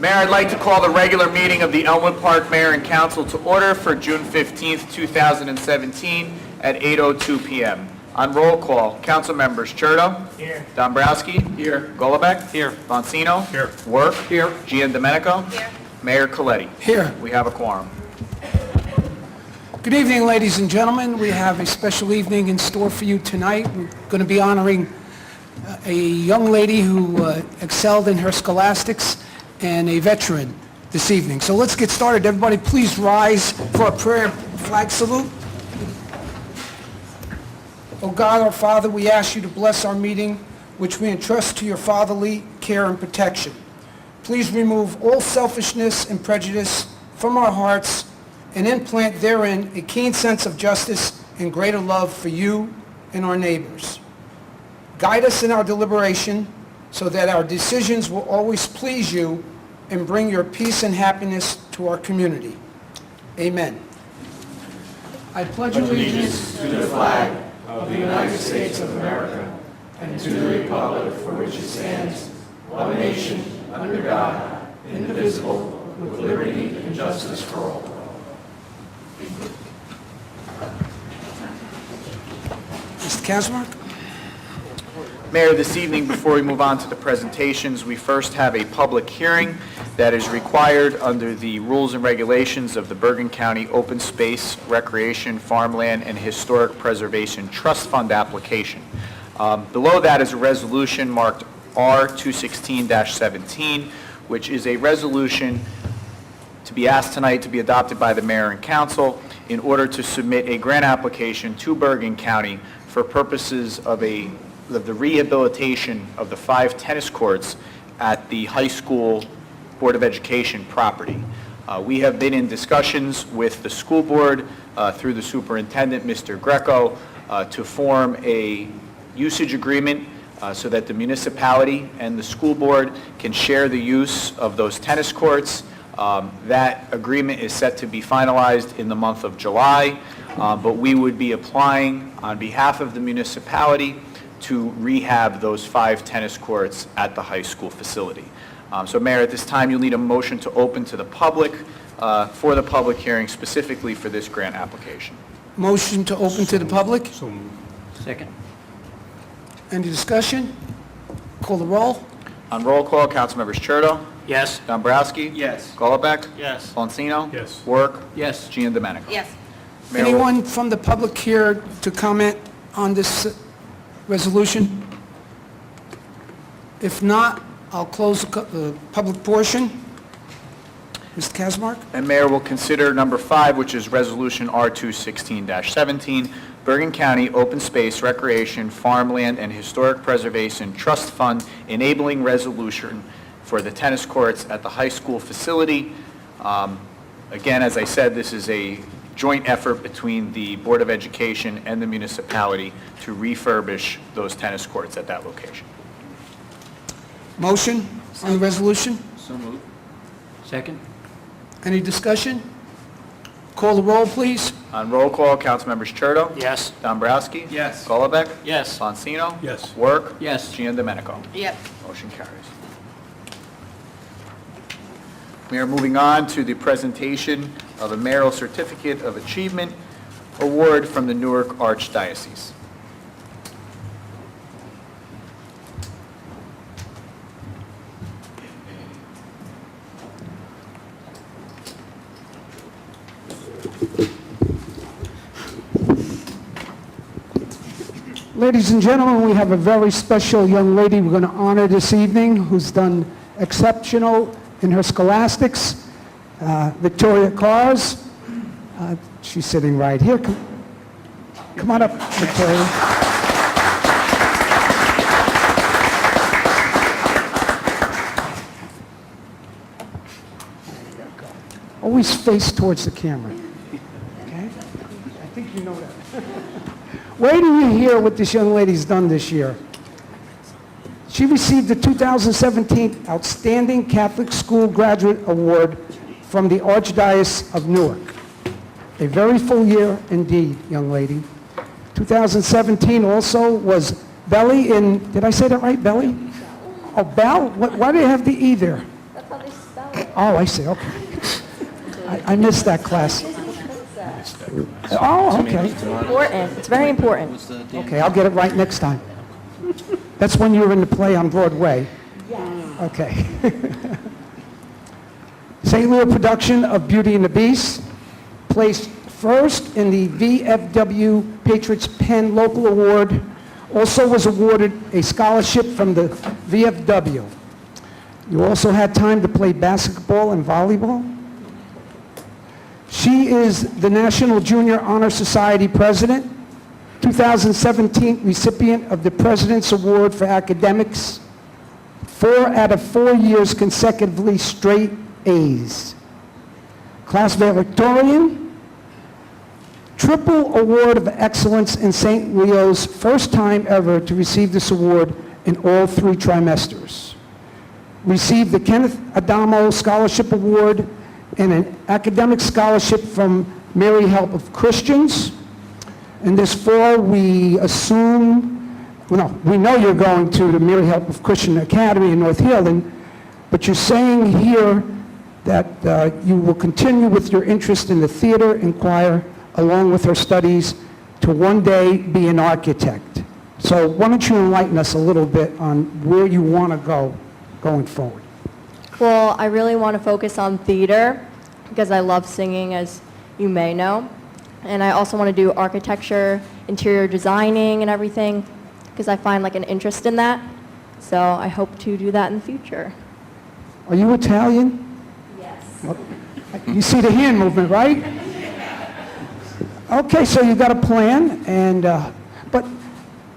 Mayor, I'd like to call the regular meeting of the Elmwood Park Mayor and Council to order for June 15th, 2017 at 8:02 p.m. On roll call, council members Churdo. Here. Dombrowski. Here. Golobeck. Here. Bonsino. Here. Work. Here. Giandomenico. Here. Mayor Coletti. Here. We have a quorum. Good evening, ladies and gentlemen. We have a special evening in store for you tonight. We're going to be honoring a young lady who excelled in her scholastics and a veteran this evening. So let's get started. Everybody, please rise for a prayer flag salute. Oh God, our Father, we ask you to bless our meeting, which we entrust to your fatherly care and protection. Please remove all selfishness and prejudice from our hearts and implant therein a keen sense of justice and greater love for you and our neighbors. Guide us in our deliberation so that our decisions will always please you and bring your peace and happiness to our community. Amen. I pledge allegiance to the flag of the United States of America and to the republic for which it stands, one nation, under God, indivisible, with liberty and justice for all. Mr. Kaczmarek? Mayor, this evening, before we move on to the presentations, we first have a public hearing that is required under the rules and regulations of the Bergen County Open Space, Recreation, Farmland, and Historic Preservation Trust Fund application. Below that is a resolution marked R-216-17, which is a resolution to be asked tonight to be adopted by the mayor and council in order to submit a grant application to Bergen County for purposes of the rehabilitation of the 5 tennis courts at the high school Board of Education property. We have been in discussions with the school board through the superintendent, Mr. Greco, to form a usage agreement so that the municipality and the school board can share the use of those tennis courts. That agreement is set to be finalized in the month of July, but we would be applying on behalf of the municipality to rehab those 5 tennis courts at the high school facility. So Mayor, at this time you'll need a motion to open to the public for the public hearing specifically for this grant application. Motion to open to the public? So moved. Second. Any discussion? Call the roll. On roll call, Councilmembers Churdo. Yes. Dombrowski. Yes. Golobeck. Yes. Bonsino. Yes. Work. Yes. Giandomenico. Yes. Mayor, Anyone from the public here to comment on this resolution? If not, I'll close the public portion. Mr. Kaczmarek? And Mayor will consider number 5, which is Resolution R-216-17, Bergen County Open Space, Recreation, Farmland, and Historic Preservation Trust Fund enabling resolution for the tennis courts at the high school facility. Again, as I said, this is a joint effort between the Board of Education and the municipality to refurbish those tennis courts at that location. Motion on the resolution? So moved. Second. Any discussion? Call the roll, please. On roll call, Councilmembers Churdo. Yes. Dombrowski. Yes. Golobeck. Yes. Bonsino. Yes. Work. Yes. Giandomenico. Yep. Motion carries. We are moving on to the presentation of a mayoral certificate of achievement award from the Newark Archdiocese. Ladies and gentlemen, we have a very special young lady we're going to honor this evening who's done exceptional in her scholastics. Victoria Cars. She's sitting right here. Come on up, Victoria. Always face towards the camera. Okay? I think you know that. Wait till you hear what this young lady's done this year. She received the 2017 Outstanding Catholic School Graduate Award from the Archdiocese of Newark. A very full year indeed, young lady. 2017 also was Belly in, did I say that right, Belly? Oh, Bell? Why do you have the E there? That's how they spell Oh, I see, okay. I missed that class. Oh, okay. Important. It's very important. What's the Dan? Okay, I'll get it right next time. That's when you were in the play on Broadway. Okay. St. Louis production of Beauty and the Beast placed first in the VFW Patriots Pen Local Award. Also was awarded a scholarship from the VFW. You also had time to play basketball and volleyball. She is the National Junior Honor Society President, 2017 recipient of the President's Award for Academics, 4 out of 4 years consecutively straight A's. Class valedictorian, triple award of excellence in St. Leo's, first time ever to receive this award in all 3 trimesters. Received the Kenneth Adamo Scholarship Award and an academic scholarship from Mary Help of Christians. And this fall, we know you're going to the Mary Help of Christian Academy in North Healing, but you're saying here that you will continue with your interest in the theater and choir, along with her studies, to one day be an architect. So why don't you enlighten us a little bit on where you want to go going forward? Well, I really want to focus on theater because I love singing, as you may know. And I also want to do architecture, interior designing and everything because I find like an interest in that. So I hope to do that in the future. Are you Italian? Yes. You see the hand movement, right? Okay, so you got a plan, and but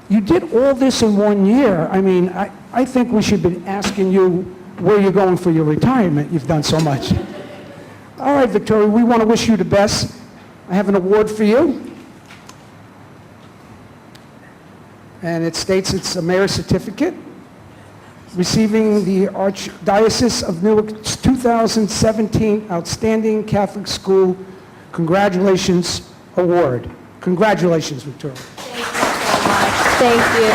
you did all this in 1 year. I mean, I think we should be asking you where you're going for your retirement. You've done so much. All right, Victoria, we want to wish you the best. I have an award for you. And it states it's a merit certificate. Receiving the Archdiocese of Newark's 2017 Outstanding Catholic School Congratulations Award. Congratulations, Victoria. Thank you.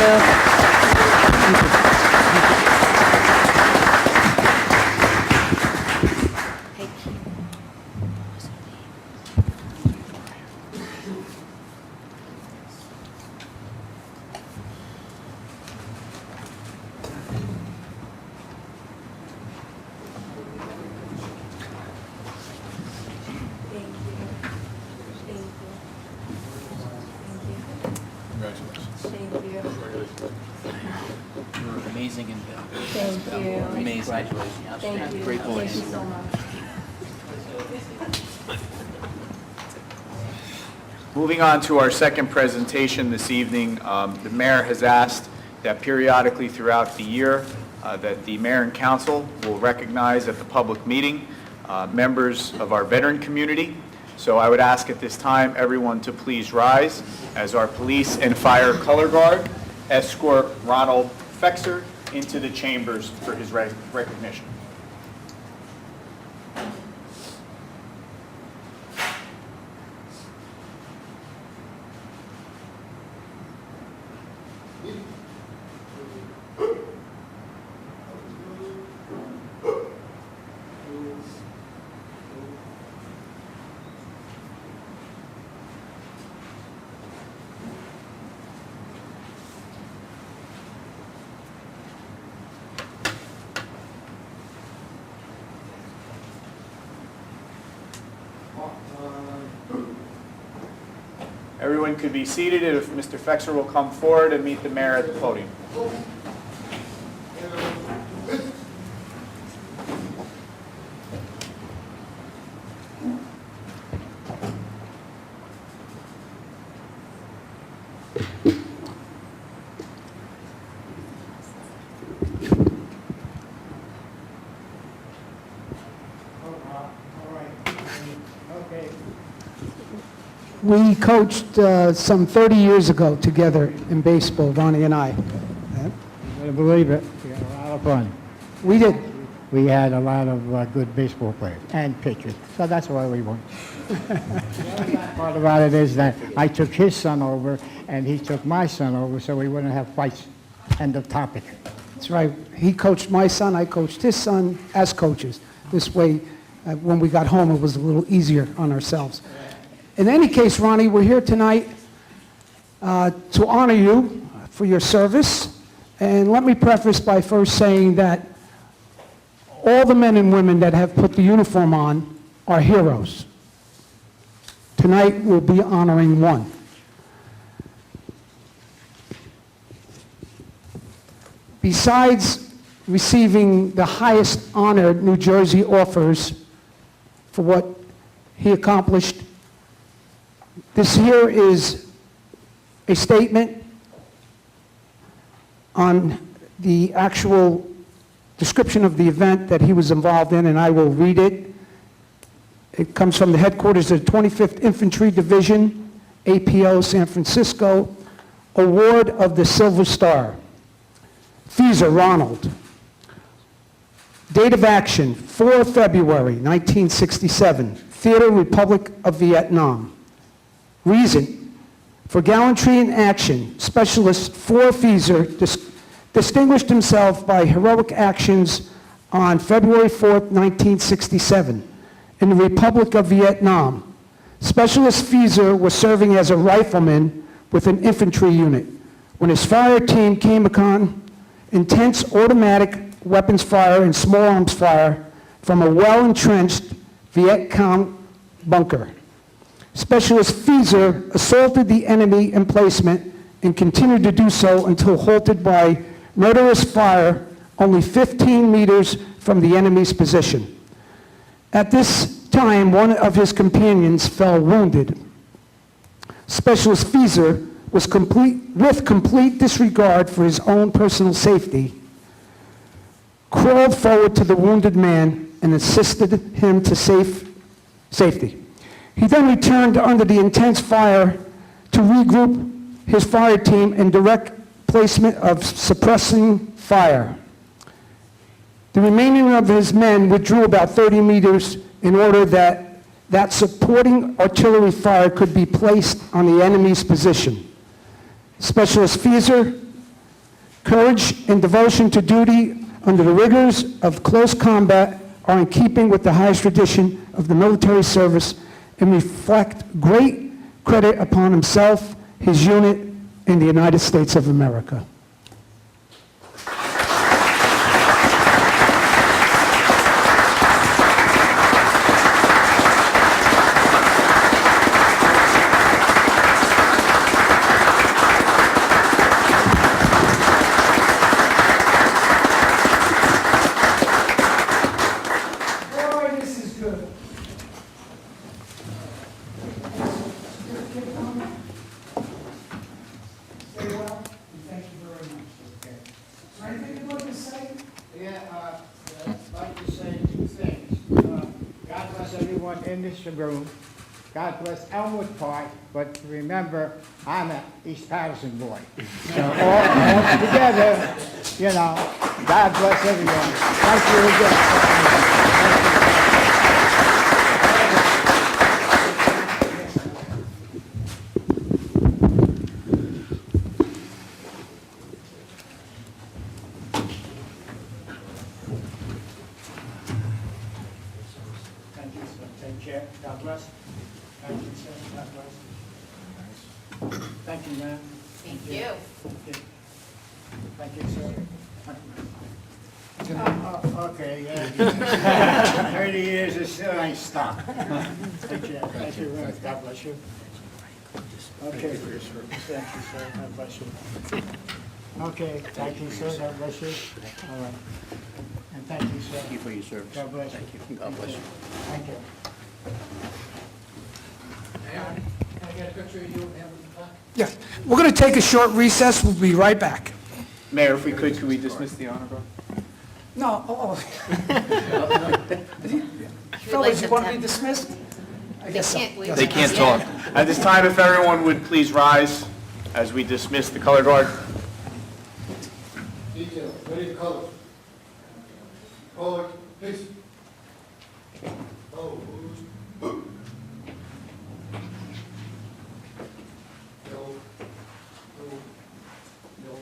Thank you. You were amazing in Bill. Thank you. Amazing. Thank you. Great voice. Thank you so much. Moving on to our second presentation this evening, the mayor has asked that periodically throughout the year that the mayor and council will recognize at the public meeting members of our veteran community. So I would ask at this time everyone to please rise as our police and fire color guard escort Ronald Fexer into the chambers for his recognition. Everyone could be seated if Mr. Fexer will come forward and meet the mayor at the podium. We coached some 30 years ago together in baseball, Ronnie and I. I believe it. We had a lot of fun. We did. We had a lot of good baseball players and pitchers, so that's why we won. The other part about it is that I took his son over, and he took my son over, so we wouldn't have fights. End of topic. That's right. He coached my son, I coached his son as coaches. This way, when we got home, it was a little easier on ourselves. In any case, Ronnie, we're here tonight to honor you for your service. And let me preface by first saying that all the men and women that have put the uniform on are heroes. Tonight, we'll be honoring one. Besides receiving the highest honor New Jersey offers for what he accomplished, this here is a statement on the actual description of the event that he was involved in, and I will read it. It comes from the headquarters of the 25th Infantry Division, APO, San Francisco, Award of the Silver Star. Fieser Ronald. Date of action, 4 February 1967, Theater, Republic of Vietnam. Reason, for gallantry in action, Specialist 4 Fieser distinguished himself by heroic actions on February 4th, 1967, in the Republic of Vietnam. Specialist Fieser was serving as a rifleman with an infantry unit when his fire team came upon intense automatic weapons fire and small arms fire from a well-entrenched Viet Cong bunker. Specialist Fieser assaulted the enemy emplacement and continued to do so until halted by murderous fire only 15 meters from the enemy's position. At this time, one of his companions fell wounded. Specialist Fieser was with complete disregard for his own personal safety, crawled forward to the wounded man and assisted him to safety. He then returned under the intense fire to regroup his fire team and direct placement of suppressing fire. The remaining of his men withdrew about 30 meters in order that supporting artillery fire could be placed on the enemy's position. Specialist Fieser, courage and devotion to duty under the rigors of close combat are in keeping with the highest tradition of the military service and reflect great credit upon himself, his unit, and the United States of America. Boy, this is good. Stay well, and thank you very much. Okay. Is there anything you'd like to say? Yeah, I'd like to say 2 things. God bless everyone in this room. God bless Elmwood Park, but remember, I'm an East Patterson boy. So all together, you know, God bless everyone. Thank you again. Thank you, sir. Take care. God bless. Thank you, sir. God bless. Thank you, ma'am. Thank you. Thank you, sir. Okay, yeah. 30 years is still ain't stopped. Take care. Thank you, Ruth. God bless you. Okay. Thank you, sir. God bless you. Okay, thank you, sir. God bless you. All right. And thank you, sir. Thank you for your service. God bless you. Thank you. God bless you. Thank you. Yeah, we're going to take a short recess. We'll be right back. Mayor, if we could we dismiss the honor guard? No, We'd like fellas, you to want to be tap- dismissed? I guess so. Can't wait. They can't talk. At this time, if everyone would please rise as we dismiss the color guard. Detail, ready to color. Forward, please. Oh, yellow, yellow, yellow.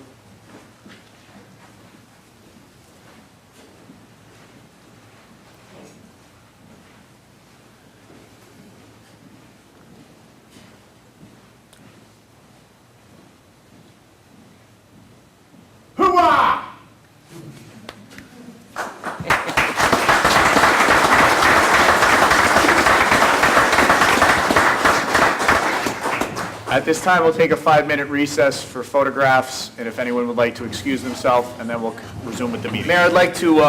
At this time, we'll take a 5-minute recess for photographs, and if anyone would like to excuse themselves, and then we'll resume with the meeting. Mayor, I'd like to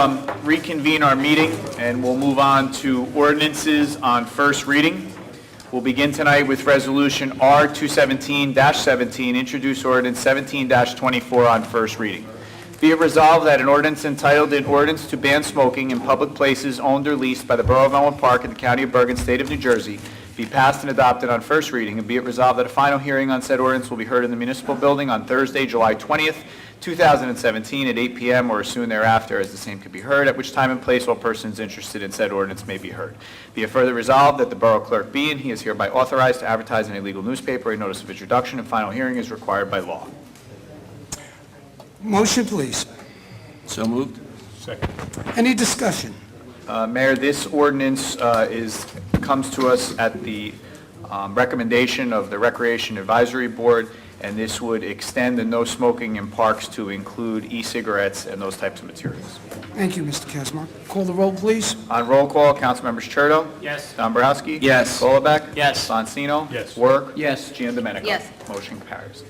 reconvene our meeting, and we'll move on to ordinances on first reading. We'll begin tonight with Resolution R-217-17, introduce ordinance 17-24 on first reading. Be it resolved that an ordinance entitled, "An Ordinance to Ban Smoking in Public Places Owned or Leased by the Borough of Elmwood Park in the County of Bergen, State of New Jersey," be passed and adopted on first reading, and be it resolved that a final hearing on said ordinance will be heard in the municipal building on Thursday, July 20th, 2017, at 8 p.m. or as soon thereafter as the same can be heard, at which time and place all persons interested in said ordinance may be heard. Be it further resolved that the Borough Clerk be and he is hereby authorized to advertise in a legal newspaper a notice of introduction and final hearing is required by law. Motion, please. So moved. Any discussion? Mayor, this ordinance comes to us at the recommendation of the Recreation Advisory Board, and this would extend the no smoking in parks to include e-cigarettes and those types of materials. Thank you, Mr. Kesmar. Call the roll, please. On roll call, Councilmembers Churdo. Yes. Dombrowski. Yes. Golubek. Yes. Bonsino. Yes. Work. Yes. Giandomenico. Yes. Motion carries.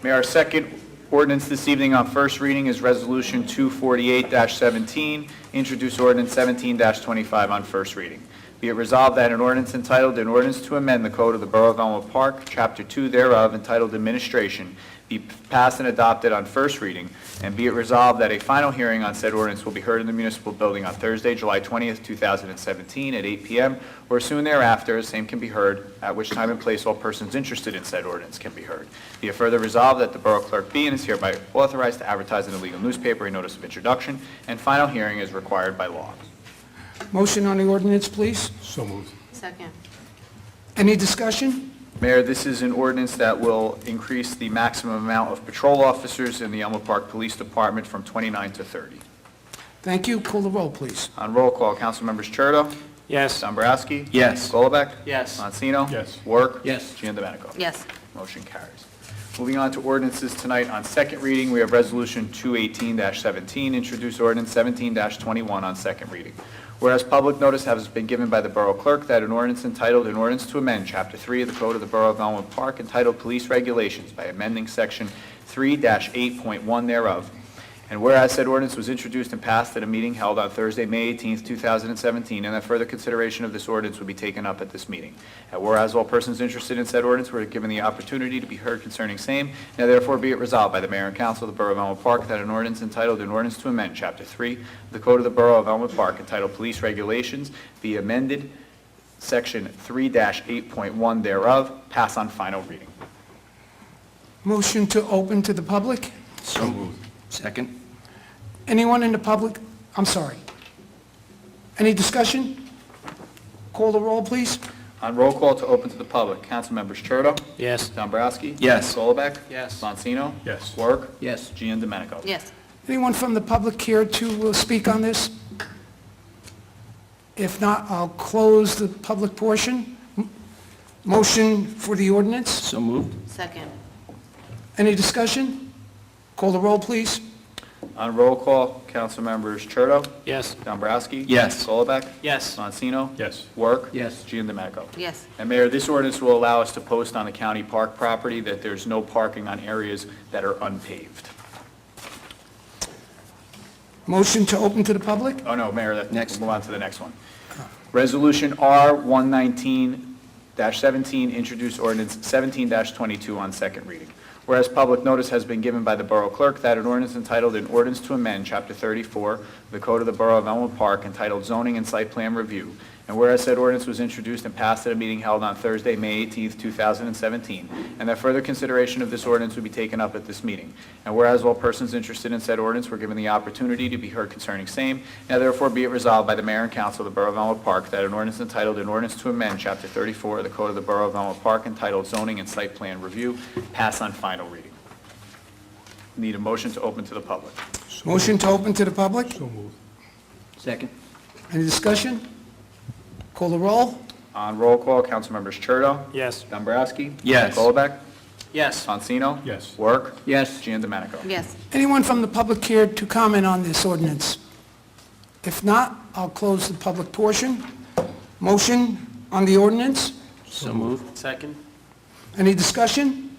Mayor, our second ordinance this evening on first reading is Resolution 248-17, introduce ordinance 17-25 on first reading. Be it resolved that an ordinance entitled, "An Ordinance to Amend the Code of the Borough of Elmwood Park, Chapter 2 thereof, entitled Administration," be passed and adopted on first reading, and be it resolved that a final hearing on said ordinance will be heard in the municipal building on Thursday, July 20th, 2017, at 8 p.m. or soon thereafter, as same can be heard, at which time and place all persons interested in said ordinance can be heard. Be it further resolved that the Borough Clerk be and is hereby authorized to advertise in a legal newspaper a notice of introduction, and final hearing is required by law. Motion on the ordinance, please. Second. Any discussion? Mayor, this is an ordinance that will increase the maximum amount of patrol officers in the Elmwood Park Police Department from 29 to 30. Thank you. Call the roll, please. On roll call, Councilmembers Churdo. Yes. Dombrowski. Yes. Golubek. Yes. Bonsino. Yes. Work. Yes. Giandomenico. Yes. Motion carries. Moving on to ordinances tonight on second reading, we have Resolution 218-17, introduce ordinance 17-21 on second reading. Whereas public notice has been given by the Borough Clerk that an ordinance entitled, "An Ordinance to Amend Chapter 3 of the Code of the Borough of Elmwood Park entitled Police Regulations by amending Section 3-8.1 thereof," and whereas said ordinance was introduced and passed at a meeting held on Thursday, May 18th, 2017, and that further consideration of this ordinance would be taken up at this meeting. And whereas all persons interested in said ordinance were given the opportunity to be heard concerning same, now therefore be it resolved by the Mayor and Council of the Borough of Elmwood Park that an ordinance entitled, "An Ordinance to Amend Chapter 3 of the Code of the Borough of Elmwood Park entitled Police Regulations be amended, Section 3-8.1 thereof, pass on final reading." Motion to open to the public. So moved. Second. Anyone in the public? I'm sorry. Any discussion? Call the roll, please. On roll call to open to the public, Councilmembers Churdo. Yes. Dombrowski. Yes. Golubek. Yes. Bonsino. Yes. Work. Yes. Giandomenico. Yes. Anyone from the public care to speak on this? If not, I'll close the public portion. Motion for the ordinance. So moved. Second. Any discussion? Call the roll, please. On roll call, Councilmembers Churdo. Yes. Dombrowski. Yes. Golubek. Yes. Bonsino. Yes. Work. Yes. Giandomenico. Yes. And Mayor, this ordinance will allow us to post on the county park property that there's no parking on areas that are unpaved. Motion to open to the public. Oh, no, Mayor, Next. we'll move on to the next one. Resolution R-119-17, introduce ordinance 17-22 on second reading. Whereas public notice has been given by the Borough Clerk that an ordinance entitled, "An Ordinance to Amend Chapter 34 of the Code of the Borough of Elmwood Park entitled Zoning and Site Plan Review," and whereas said ordinance was introduced and passed at a meeting held on Thursday, May 18th, 2017, and that further consideration of this ordinance would be taken up at this meeting. And whereas all persons interested in said ordinance were given the opportunity to be heard concerning same, now therefore be it resolved by the Mayor and Council of the Borough of Elmwood Park that an ordinance entitled, "An Ordinance to Amend Chapter 34 of the Code of the Borough of Elmwood Park entitled Zoning and Site Plan Review," pass on final reading. Need a motion to open to the public. Motion to open to the public. Second. Any discussion? Call the roll. On roll call, Councilmembers Churdo. Yes. Dombrowski. Yes. Golubek. Yes. Bonsino. Yes. Work. Yes. Giandomenico. Yes. Anyone from the public care to comment on this ordinance? If not, I'll close the public portion. Motion on the ordinance. So moved. Second. Any discussion?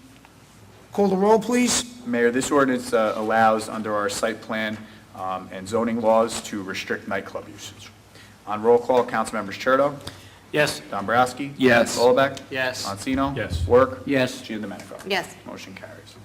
Call the roll, please. Mayor, this ordinance allows, under our site plan and zoning laws, to restrict nightclub usage. On roll call, Councilmembers Churdo, Yes. Dombrowski. Yes. Golubek. Yes. Montino. Yes. Work. Yes. Giandomenico. Yes. Motion carries.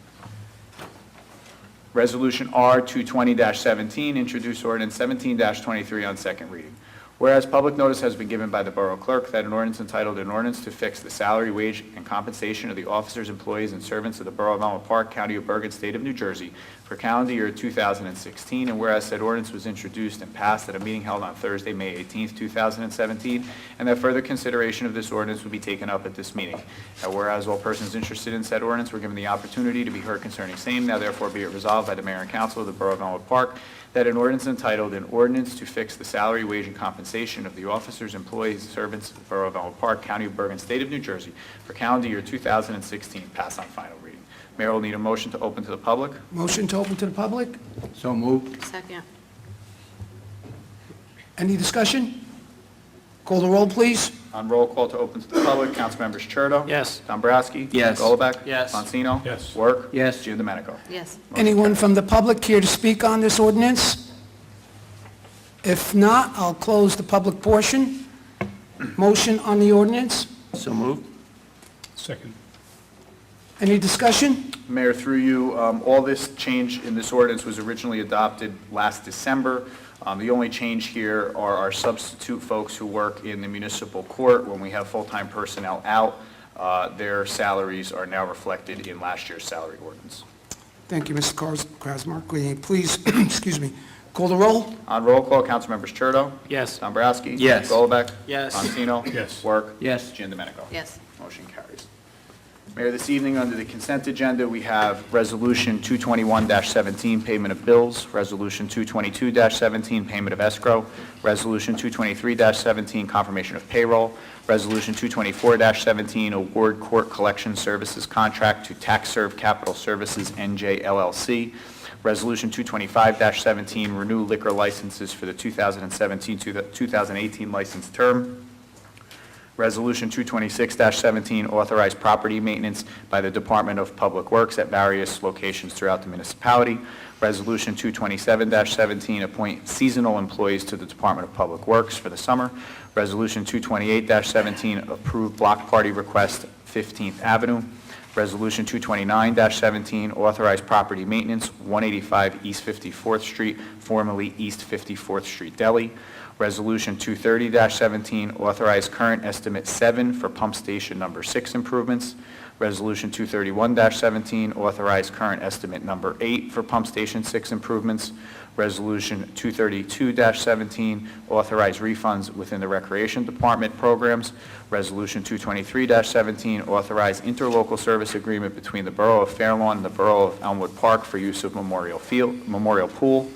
Resolution R 220-17, introduce ordinance 17-23 on second reading. Whereas public notice has been given by the Borough Clerk that an ordinance entitled "An Ordinance to Fix the Salary, Wage, and Compensation of the Officers, Employees, and Servants of the Borough of Elmwood Park, County of Bergen, State of New Jersey for calendar year 2016, and whereas said ordinance was introduced and passed at a meeting held on Thursday, May 18, 2017, and that further consideration of this ordinance would be taken up at this meeting. Now, whereas all persons interested in said ordinance were given the opportunity to be heard concerning same, now therefore be it resolved by the Mayor and Council of the Borough of Elmwood Park that an ordinance entitled "An Ordinance to Fix the Salary, Wage, and Compensation of the Officers, Employees, and Servants of the Borough of Elmwood Park, County of Bergen, State of New Jersey for calendar year 2016 pass on final reading." Mayor will need a motion to open to the public. Motion to open to the public. So moved. Second. Any discussion? Call the roll, please. On roll call to open to the public, Councilmembers Churdo. Yes. Dombrowski. Yes. Golubek. Yes. Monsino. Yes. Work. Yes. Giandomenico. Yes. Anyone from the public care to speak on this ordinance? If not, I'll close the public portion. Motion on the ordinance. So moved. Second. Any discussion? Mayor, through you, all this change in this ordinance was originally adopted last December. The only change here are our substitute folks who work in the municipal court. When we have full-time personnel out, their salaries are now reflected in last year's salary ordinance. Thank you, Mr. Krasmark. Will you please, excuse me, call the roll? On roll call, Councilmembers Churdo. Yes. Dombrowski. Yes. Golubek. Yes. Monsino. Yes. Work. Yes. Giandomenico. Yes. Motion carries. Mayor, this evening, under the consent agenda, we have Resolution 221-17, payment of bills, Resolution 222-17, payment of escrow, Resolution 223-17, confirmation of payroll, Resolution 224-17, award court collection services contract to TaxServe Capital Services NJ LLC, Resolution 225-17, renew liquor licenses for the 2017-2018 license term, Resolution 226-17, authorize property maintenance by the Department of Public Works at various locations throughout the municipality. Resolution 227-17, appoint seasonal employees to the Department of Public Works for the summer. Resolution 228-17, approve block party request 15th Avenue. Resolution 229-17, authorize property maintenance 185 East 54th Street, formerly East 54th Street Deli. Resolution 230-17, authorize current estimate 7 for pump station number 6 improvements. Resolution 231-17, authorize current estimate number 8 for pump station 6 improvements. Resolution 232-17, authorize refunds within the Recreation Department programs. Resolution 223-17, authorize interlocal service agreement between the Borough of Fairlawn and the Borough of Elmwood Park for use of Memorial Pool.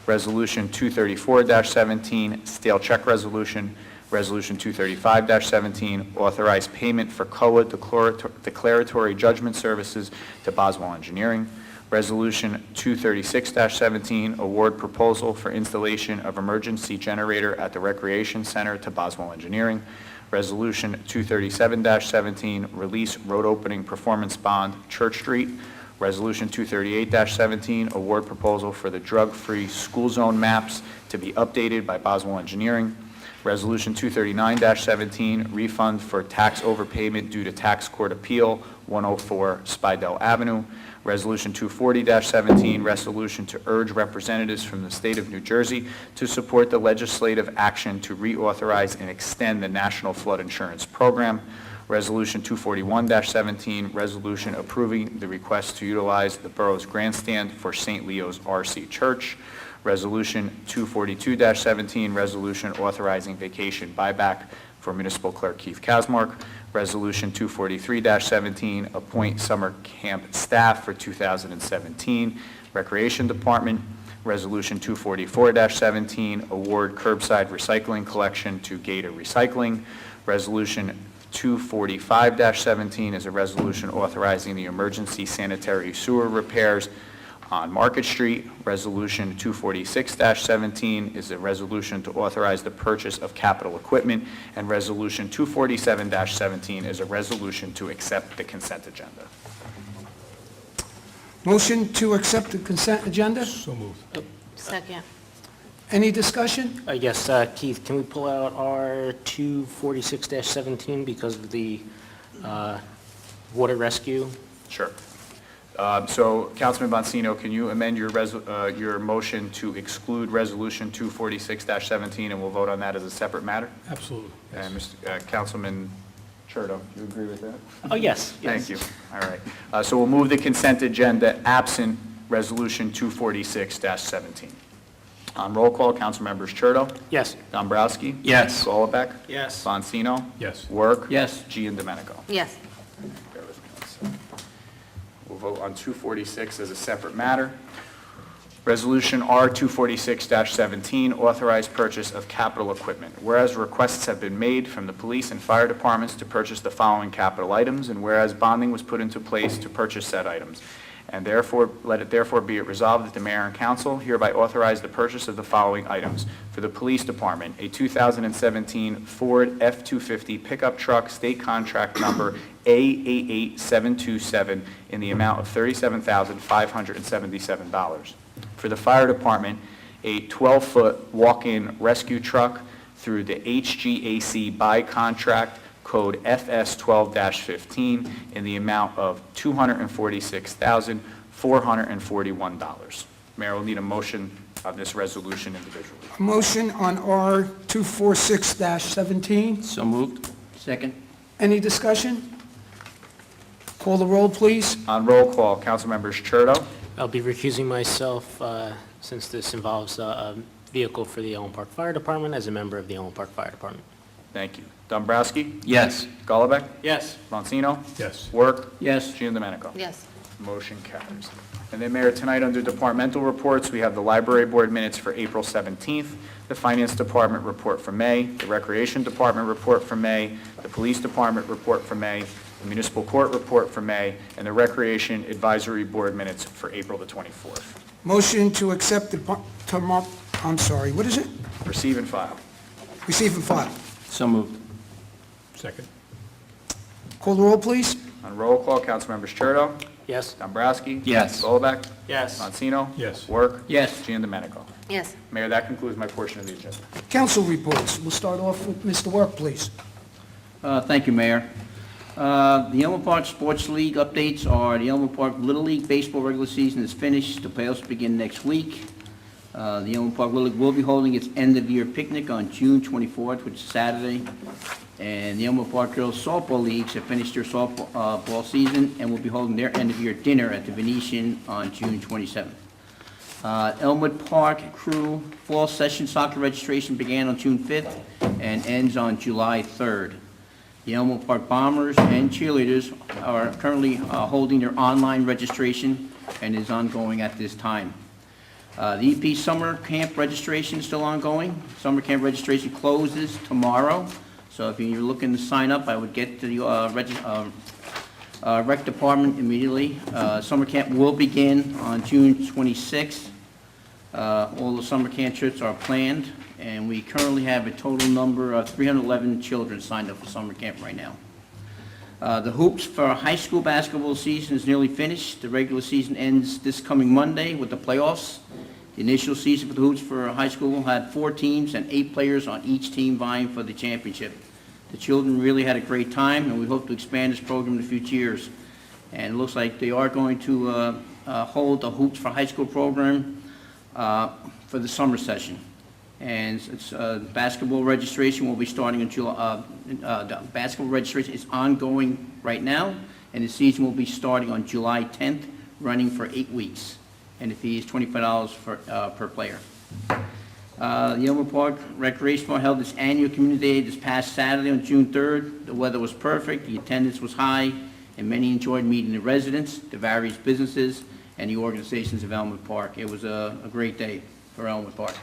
Resolution 234-17, stale check resolution. Resolution 235-17, authorize payment for COA declaratory judgment services to Boswell Engineering. Resolution 236-17, award proposal for installation of emergency generator at the Recreation Center to Boswell Engineering. Resolution 237-17, release road opening performance bond, Church Street. Resolution 238-17, award proposal for the drug-free school zone maps to be updated by Boswell Engineering. Resolution 239-17, refund for tax overpayment due to tax court appeal, 104 Spidell Avenue. Resolution 240-17, resolution to urge representatives from the state of New Jersey to support the legislative action to reauthorize and extend the National Flood Insurance Program. Resolution 241-17, resolution approving the request to utilize the borough's grandstand for St. Leo's R.C. Church. Resolution 242-17, resolution authorizing vacation buyback for Municipal Clerk Keith Kasmark. Resolution 243-17, appoint summer camp staff for 2017, Recreation Department. Resolution 244-17, award curbside recycling collection to Gator Recycling. Resolution 245-17 is a resolution authorizing the emergency sanitary sewer repairs on Market Street. Resolution 246-17 is a resolution to authorize the purchase of capital equipment, and Resolution 247-17 is a resolution to accept the consent agenda. Motion to accept the consent agenda? Second. Any discussion? Yes, Keith, can we pull out our 246-17 because of the water rescue? Sure. So, Councilman Bonsino, can you amend your motion to exclude Resolution 246-17, and we'll vote on that as a separate matter? Absolutely. And Councilman Cherto, do you agree with that? Oh, yes. Thank you. All right. So we'll move the consent agenda absent Resolution 246-17. On roll call, council members Cherto, Yes. Dombrowski. Yes. Golombek. Yes. Bonsino. Yes. Work. Yes. Giandomenico. Yes. Bear with me one second. We'll vote on 246 as a separate matter. Resolution R 246-17, authorized purchase of capital equipment. Whereas requests have been made from the police and fire departments to purchase the following capital items, and whereas bonding was put into place to purchase said items. And therefore, let it therefore be it resolved that the mayor and council hereby authorize the purchase of the following items. For the police department, a 2017 Ford F-250 pickup truck, state contract number A88727, in the amount of $37,577. For the fire department, a 12-foot walk-in rescue truck through the HGAC by contract code FS12-15 in the amount of $246,441. Mayor will need a motion on this resolution individually. A motion on R 246-17. So moved. Second. Any discussion? Call the roll, please. On roll call, council members Cherto, I'll be recusing myself since this involves a vehicle for the Elm Park Fire Department as a member of the Elm Park Fire Department. thank you. Dombrowski, Yes. Golombek, Yes. Bonsino, Yes. Work, Yes. Giandomenico. Yes. Motion carries. And then, Mayor, tonight under departmental reports, we have the Library Board minutes for April 17th, the Finance Department report for May, the Recreation Department report for May, the Police Department report for May, the Municipal Court report for May, and the Recreation Advisory Board minutes for April the 24th. Motion to accept the, I'm sorry, what is it? Receive and file. Receive and file. So moved. Second. Call the roll, please. On roll call, Councilmembers Cherto, Yes. Dombrowski. Yes. Golombek. Yes. Bonsino. Yes. Work. Yes. Giandomenico. Yes. Mayor, that concludes my portion of the agenda. Council reports. We'll start off with Mr. Work, please. Thank you, Mayor. The Elmwood Park Sports League updates are the Elmwood Park Little League Baseball regular season is finished. The playoffs begin next week. The Elmwood Park Little League will be holding its end-of-year picnic on June 24th, which is Saturday. And the Elmwood Park Girls Softball Leagues have finished their softball ball season and will be holding their end-of-year dinner at the Venetian on June 27th. Elmwood Park Crew Fall Session Soccer registration began on June 5th and ends on July 3rd. The Elmwood Park Bombers and cheerleaders are currently holding their online registration and is ongoing at this time. The EP Summer Camp registration is still ongoing. Summer Camp registration closes tomorrow, so if you're looking to sign up, I would get to the rec department immediately. Summer Camp will begin on June 26th. All the summer camp trips are planned, and we currently have a total number of 311 children signed up for summer camp right now. The hoops for high school basketball season is nearly finished. The regular season ends this coming Monday with the playoffs. The initial season for the hoops for high school had 4 teams and 8 players on each team vying for the championship. The children really had a great time, and we hope to expand this program in future years. And it looks like they are going to hold a hoops for high school program for the summer session. And it's, basketball registration will be starting in July. The basketball registration is ongoing right now, and the season will be starting on July 10th, running for 8 weeks. And the fee is $25 per player. The Elmwood Park Recreation Park held its annual Community Day this past Saturday on June 3rd. The weather was perfect, the attendance was high, and many enjoyed meeting the residents, the various businesses, and the organizations of Elmwood Park. It was a great day for Elmwood Park.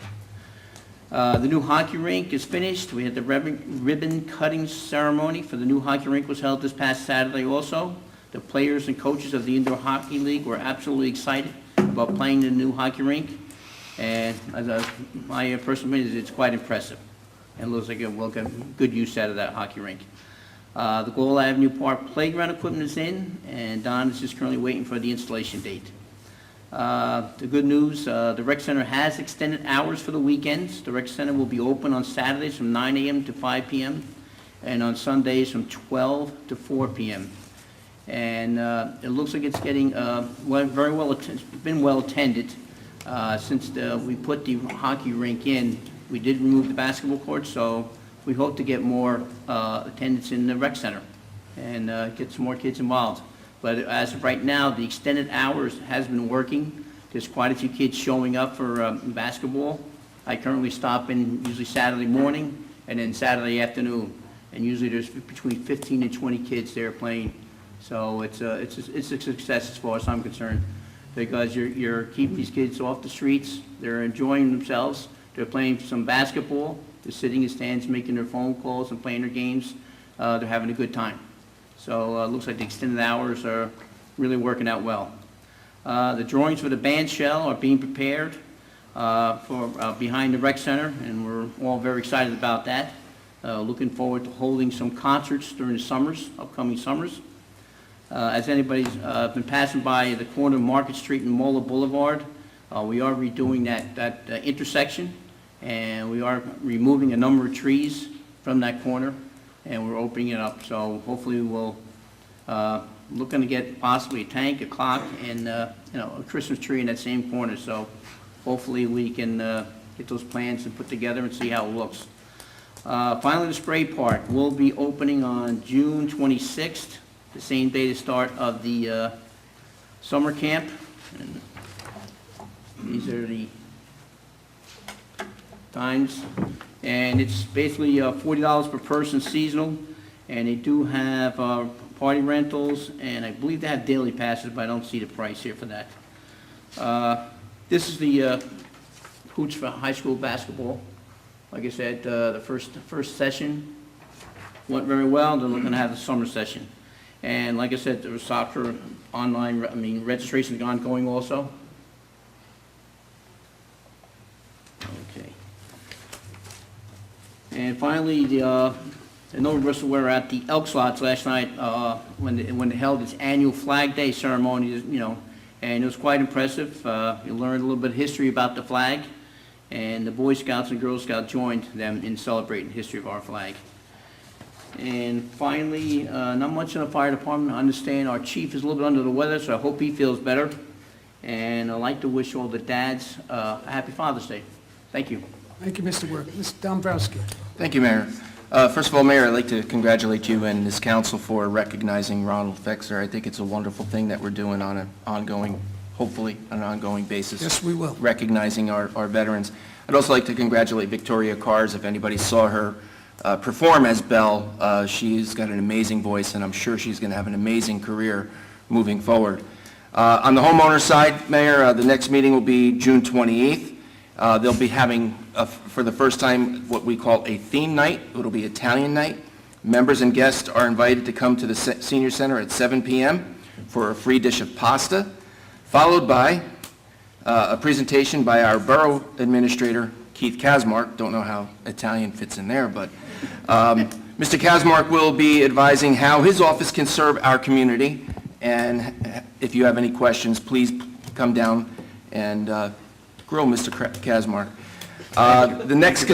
The new hockey rink is finished. We had the ribbon cutting ceremony for the new hockey rink was held this past Saturday also. The players and coaches of the Indoor Hockey League were absolutely excited about playing the new hockey rink, and my personal opinion is it's quite impressive, and looks like we'll get good use out of that hockey rink. The Gold Avenue Park playground equipment is in, and Don is just currently waiting for the installation date. The good news, the rec center has extended hours for the weekends. The rec center will be open on Saturdays from 9 a.m. to 5 p.m. and on Sundays from 12 to 4 p.m. And it looks like it's getting very well, it's been well attended since we put the hockey rink in. We did remove the basketball court, so we hope to get more attendance in the rec center and get some more kids involved. But as of right now, the extended hours has been working. There's quite a few kids showing up for basketball. I currently stop in usually Saturday morning and then Saturday afternoon, and usually there's between 15 and 20 kids there playing. So it's a success as far as I'm concerned, because you're keeping these kids off the streets. They're enjoying themselves. They're playing some basketball. They're sitting in stands, making their phone calls and playing their games. They're having a good time. So it looks like the extended hours are really working out well. The drawings for the band shell are being prepared for behind the rec center, and we're all very excited about that. Looking forward to holding some concerts during the summers, upcoming summers. As anybody's been passing by the corner of Market Street and Mola Boulevard, we are redoing that intersection, and we are removing a number of trees from that corner, and we're opening it up. So hopefully we'll looking to get possibly a tank, a clock, and a Christmas tree in that same corner. So hopefully we can get those plans and put together and see how it looks. Finally, the spray park will be opening on June 26th, the same day the start of the summer camp. And these are the times. And it's basically $40 per person seasonal, and they do have party rentals, and I believe they have daily passes, but I don't see the price here for that. This is the hoops for high school basketball. Like I said, the first session went very well. They're looking to have the summer session. And like I said, there was soccer online, registration is ongoing also. Okay. And finally, I know Russell were at the Elks Lodge last night when they held its annual Flag Day ceremony, and it was quite impressive. You learned a little bit of history about the flag, and the Boy Scouts and Girl Scouts joined them in celebrating the history of our flag. And finally, not much in the fire department. I understand our chief is a little bit under the weather, so I hope he feels better. And I'd like to wish all the dads a happy Father's Day. Thank you. Thank you, Mr. Work. Mr. Dombrowski. Thank you, Mayor. First of all, Mayor, I'd like to congratulate you and this council for recognizing Ronald Fexer. I think it's a wonderful thing that we're doing on an ongoing, hopefully, an ongoing basis. Yes, we will. Recognizing our veterans. I'd also like to congratulate Victoria Cars. If anybody saw her perform as Belle, she's got an amazing voice, and I'm sure she's going to have an amazing career moving forward. On the homeowner side, Mayor, the next meeting will be June 28th. They'll be having, for the first time, what we call a theme night. It'll be Italian night. Members and guests are invited to come to the senior center at 7 p.m. for a free dish of pasta, followed by a presentation by our borough administrator, Keith Kazmark. Don't know how Italian fits in there, but Mr. Kazmark will be advising how his office can serve our community. And if you have any questions, please come down and grill Mr. Kazmark. The next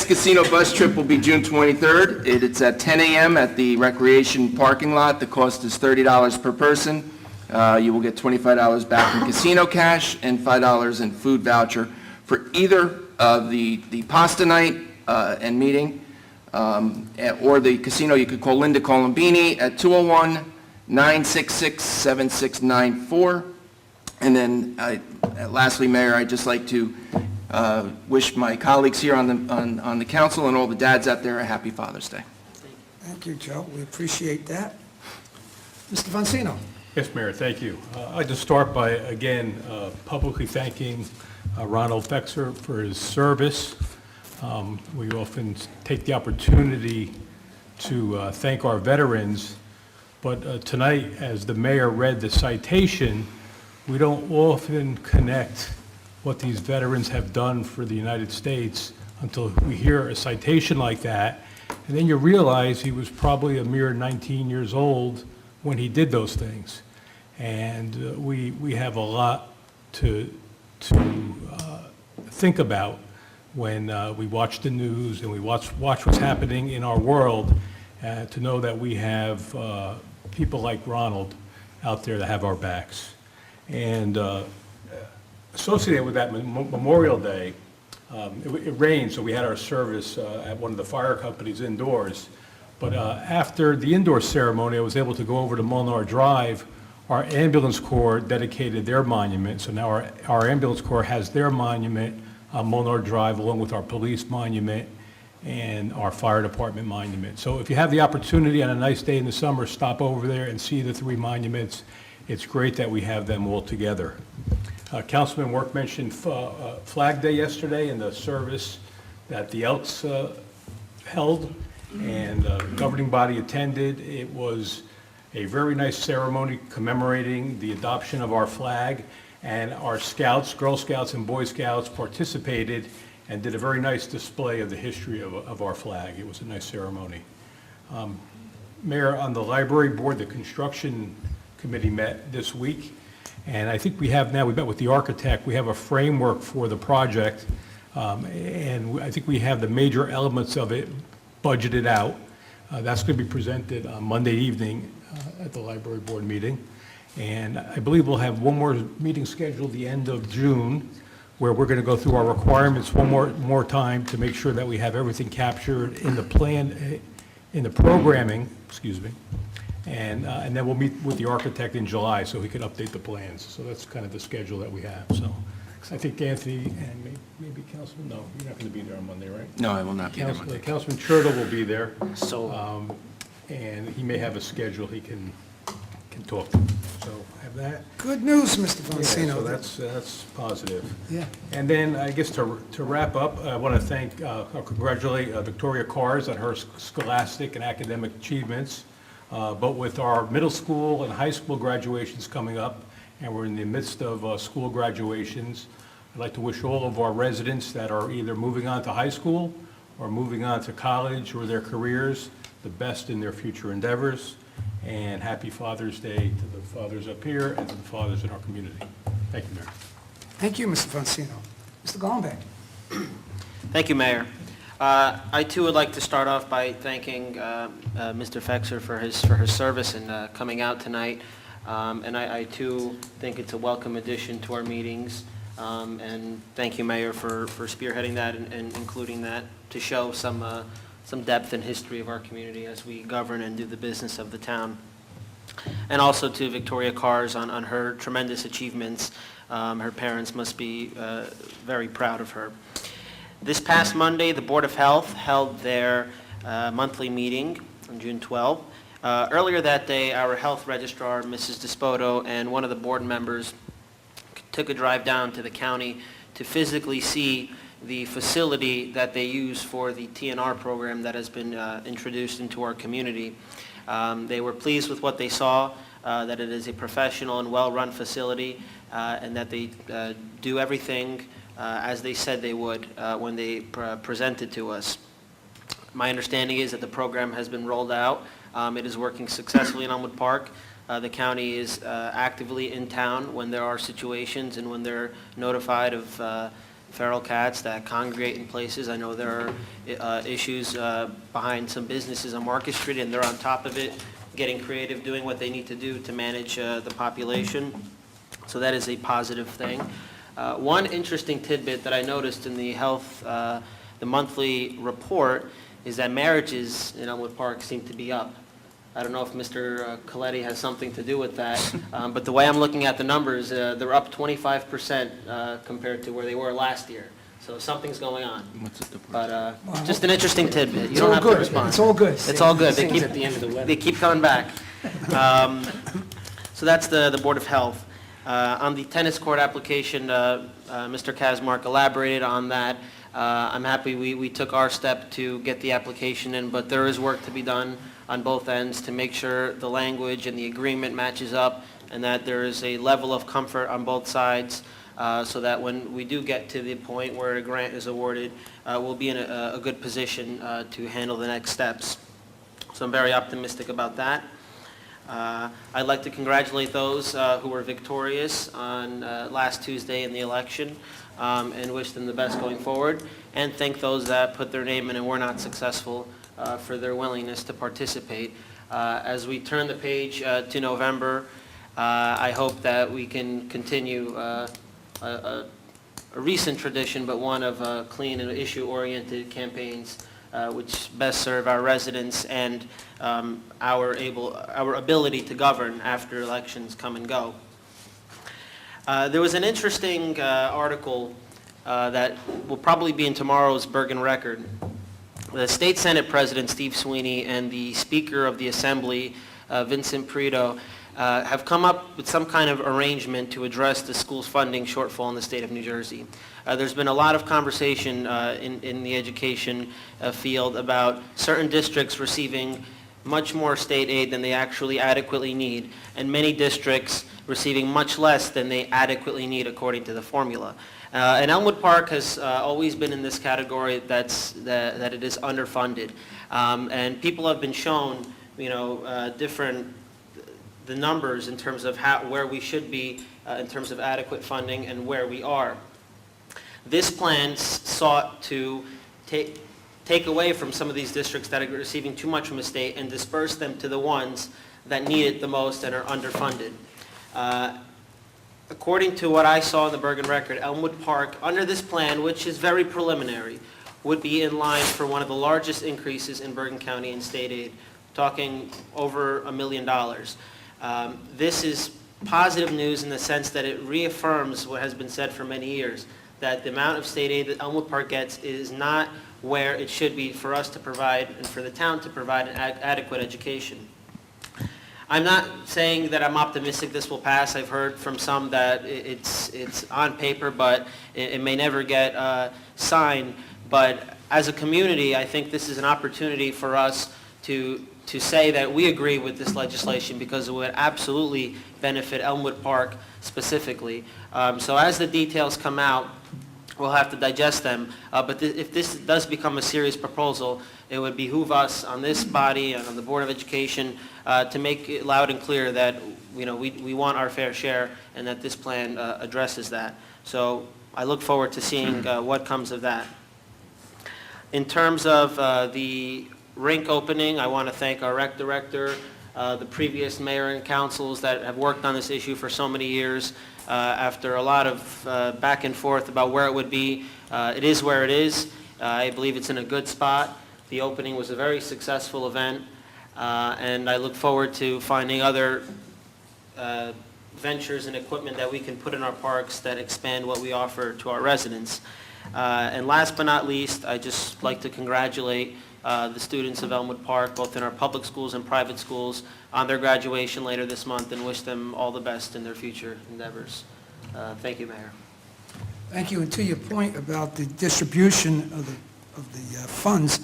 casino bus trip will be June 23rd. It's at 10 a.m. at the Recreation parking lot. The cost is $30 per person. You will get $25 back in casino cash and $5 in food voucher for either the pasta night and meeting or the casino. You could call Linda Colombini at 201-966-7694. And then, lastly, Mayor, I'd just like to wish my colleagues here on the council and all the dads out there a happy Father's Day. Thank you, Joe. We appreciate that. Mr. Vansino. Yes, Mayor, thank you. I'd like to start by, again, publicly thanking Ronald Fexer for his service. We often take the opportunity to thank our veterans, But tonight, as the mayor read the citation, we don't often connect what these veterans have done for the United States until we hear a citation like that. And then you realize he was probably a mere 19 years old when he did those things. And we have a lot to think about when we watch the news and we watch what's happening in our world, to know that we have people like Ronald out there that have our backs. And associated with that Memorial Day, it rained, so we had our service at one of the fire companies indoors. But after the indoor ceremony, I was able to go over to Molnar Drive. Our ambulance corps dedicated their monument, so now our ambulance corps has their monument on Molnar Drive, along with our police monument and our fire department monument. So if you have the opportunity on a nice day in the summer, stop over there and see the three monuments. It's great that we have them all together. Councilman Work mentioned Flag Day yesterday and the service that the Elks held, and the governing body attended. It was a very nice ceremony commemorating the adoption of our flag, and our scouts, Girl Scouts and Boy Scouts, participated and did a very nice display of the history of our flag. It was a nice ceremony. Mayor, on the library board, the construction committee met this week, and I think we met with the architect, we have a framework for the project, and I think we have the major elements of it budgeted out. That's going to be presented on Monday evening at the library board meeting. And I believe we'll have one more meeting scheduled the end of June, where we're going to go through our requirements one more time to make sure that we have everything captured in the plan, in the programming, excuse me. And then we'll meet with the architect in July so he can update the plans. So that's kind of the schedule that we have. So I think Anthony and maybe Councilman, no, you're not going to be there on Monday, right? No, I will not be there Monday. Councilman Churtle will be there. So, And he may have a schedule he can talk to. So have that. Good news, Mr. Yeah, Boncino. so that's positive. Yeah. And then, I guess to wrap up, I want to thank, congratulate Victoria Cars on her scholastic and academic achievements. But with our middle school and high school graduations coming up, and we're in the midst of school graduations, I'd like to wish all of our residents that are either moving on to high school or moving on to college or their careers the best in their future endeavors. And happy Father's Day to the fathers up here and to the fathers in our community. Thank you, Mayor. Thank you, Mr. Boncino. Mr. Golombek. Thank you, Mayor. I too would like to start off by thanking Mr. Fexer for his service and coming out tonight. And I too think it's a welcome addition to our meetings. And thank you, Mayor, for spearheading that and including that to show some depth and history of our community as we govern and do the business of the town. And also to Victoria Cars on her tremendous achievements. Her parents must be very proud of her. This past Monday, the Board of Health held their monthly meeting on June 12th. Earlier that day, our health registrar, Mrs. Despodo, and one of the board members took a drive down to the county to physically see the facility that they use for the TNR program that has been introduced into our community. They were pleased with what they saw, that it is a professional and well-run facility, and that they do everything as they said they would when they presented to us. My understanding is that the program has been rolled out. It is working successfully in Elmwood Park. The county is actively in town when there are situations and when they're notified of feral cats that congregate in places. I know there are issues behind some businesses on Market Street, and they're on top of it, getting creative, doing what they need to do to manage the population. So that is a positive thing. One interesting tidbit that I noticed in the the monthly report is that marriages in Elmwood Park seem to be up. I don't know if Mr. Coletti has something to do with that, but the way I'm looking at the numbers, they're up 25% compared to where they were last year. So something's going on. What's the But just an interesting tidbit. You It's don't all have to good. respond. It's all good. It's all good. They Things keep at the end of the weather. they keep coming back. So that's the Board of Health. On the tennis court application, Mr. Kazmark elaborated on that. I'm happy we took our step to get the application in, but there is work to be done on both ends to make sure the language and the agreement matches up and that there is a level of comfort on both sides so that when we do get to the point where a grant is awarded, we'll be in a good position to handle the next steps. So I'm very optimistic about that. I'd like to congratulate those who were victorious on last Tuesday in the election and wish them the best going forward, and thank those that put their name in and were not successful for their willingness to participate. As we turn the page to November, I hope that we can continue a recent tradition, but one of clean and issue-oriented campaigns which best serve our residents and our ability to govern after elections come and go. There was an interesting article that will probably be in tomorrow's Bergen Record. The State Senate President, Steve Sweeney, and the Speaker of the Assembly, Vincent Perito, have come up with some kind of arrangement to address the school's funding shortfall in the state of New Jersey. There's been a lot of conversation in the education field about certain districts receiving much more state aid than they actually adequately need, and many districts receiving much less than they adequately need according to the formula. And Elmwood Park has always been in this category that it is underfunded. And people have been shown, the numbers in terms of where we should be in terms of adequate funding and where we are. This plan sought to take away from some of these districts that are receiving too much from the state and disperse them to the ones that need it the most and are underfunded. According to what I saw in the Bergen Record, Elmwood Park, under this plan, which is very preliminary, would be in line for one of the largest increases in Bergen County in state aid, talking over $1 million. This is positive news in the sense that it reaffirms what has been said for many years, that the amount of state aid that Elmwood Park gets is not where it should be for us to provide and for the town to provide an adequate education. I'm not saying that I'm optimistic this will pass. I've heard from some that it's on paper, but it may never get signed. But as a community, I think this is an opportunity for us to say that we agree with this legislation because it would absolutely benefit Elmwood Park specifically. So as the details come out, we'll have to digest them. But if this does become a serious proposal, it would behoove us on this body and on the Board of Education to make it loud and clear that we want our fair share and that this plan addresses that. So I look forward to seeing what comes of that. In terms of the rink opening, I want to thank our rec director, the previous mayor and councils that have worked on this issue for so many years. After a lot of back and forth about where it would be, it is where it is. I believe it's in a good spot. The opening was a very successful event, and I look forward to finding other ventures and equipment that we can put in our parks that expand what we offer to our residents. And last but not least, I'd just like to congratulate the students of Elmwood Park, both in our public schools and private schools, on their graduation later this month and wish them all the best in their future endeavors. Thank you, Mayor. Thank you. And to your point about the distribution of the funds,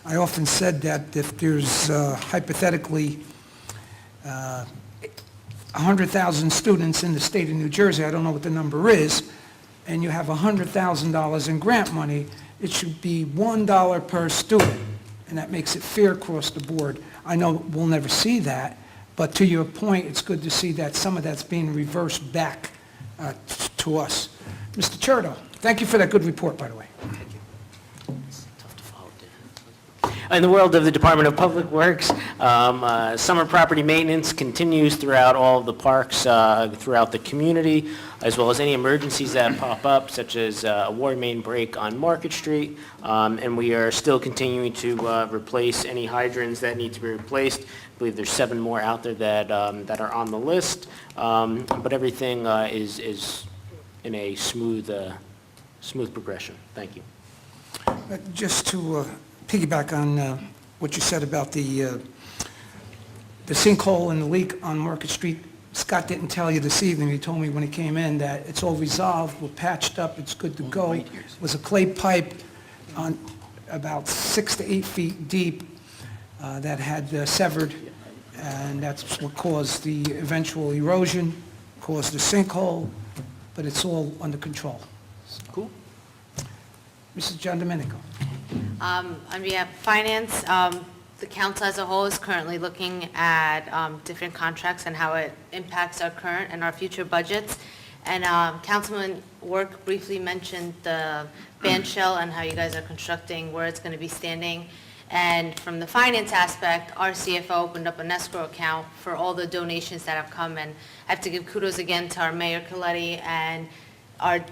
I often said that if there's hypothetically 100,000 students in the state of New Jersey, I don't know what the number is, and you have $100,000 in grant money, it should be $1 per student, and that makes it fair across the board. I know we'll never see that, but to your point, it's good to see that some of that's being reversed back to us. Mr. Chertoff, thank you for that good report, by the way. Tough to follow, Dan. In the world of the Department of Public Works, summer property maintenance continues throughout all of the parks throughout the community, as well as any emergencies that pop up, such as a water main break on Market Street. And we are still continuing to replace any hydrants that need to be replaced. I believe there's 7 more out there that are on the list. But everything is in a smooth progression. Thank you. Just to piggyback on what you said about the sinkhole and the leak on Market Street, Scott didn't tell you this evening. He told me when he came in that it's all resolved, we're patched up, it's good to go. It was a clay pipe on about 6 to 8 feet deep. that had severed, and that's what caused the eventual erosion, caused the sinkhole, but it's all under control. Cool. Mrs. John Domenico. On behalf of Finance, the council as a whole is currently looking at different contracts and how it impacts our current and our future budgets. And Councilman Work briefly mentioned the band shell and how you guys are constructing, where it's going to be standing. And from the finance aspect, our CFO opened up an escrow account for all the donations that have come. And I have to give kudos again to our Mayor Coletti and our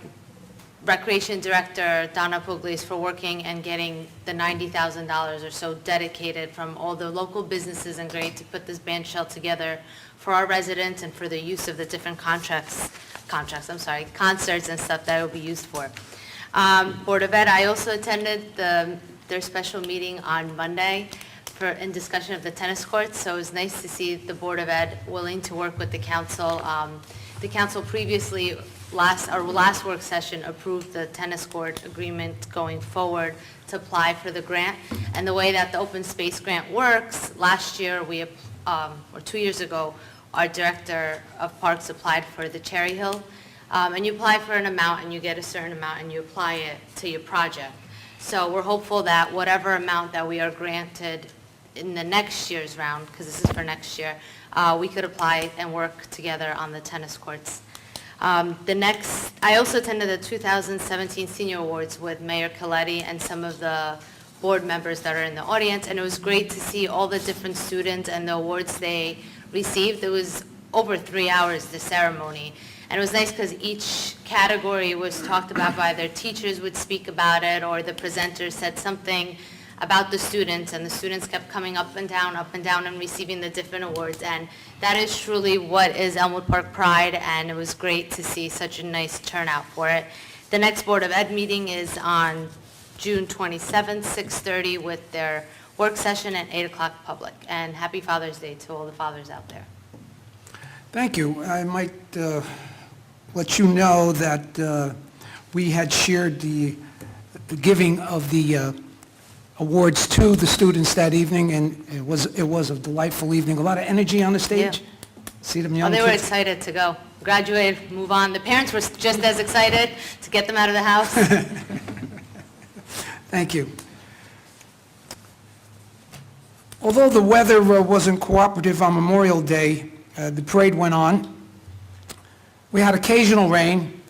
Recreation Director, Donna Pugliese, for working and getting the $90,000 or so dedicated from all the local businesses and great to put this band shell together for our residents and for the use of the different concerts and stuff that it will be used for. Board of Ed, I also attended their special meeting on Monday in discussion of the tennis courts, so it was nice to see the Board of Ed willing to work with the council. The council previously, our last work session, approved the tennis court agreement going forward to apply for the grant. And the way that the open space grant works, last year, or 2 years ago, our Director of Parks applied for the Cherry Hill. And you apply for an amount and you get a certain amount and you apply it to your project. So we're hopeful that whatever amount that we are granted in the next year's round, because this is for next year, we could apply and work together on the tennis courts. I also attended the 2017 Senior Awards with Mayor Coletti and some of the board members that are in the audience, and it was great to see all the different students and the awards they received. It was over 3 hours, the ceremony, and it was nice because each category was talked about by their teachers would speak about it, or the presenter said something about the students, and the students kept coming up and down, and receiving the different awards. And that is truly what is Elmwood Park Pride, and it was great to see such a nice turnout for it. The next Board of Ed meeting is on June 27th, 6:30, with their work session at 8 o'clock public. And happy Father's Day to all the fathers out there. Thank you. I might let you know that we had shared the giving of the awards to the students that evening, and it was a delightful evening. A lot of energy on the stage. Yeah. See them Oh, young they were kids. excited to go. Graduate, move on. The parents were just as excited to get them out of the house. Thank you. Although the weather wasn't cooperative on Memorial Day, the parade went on. We had occasional rain.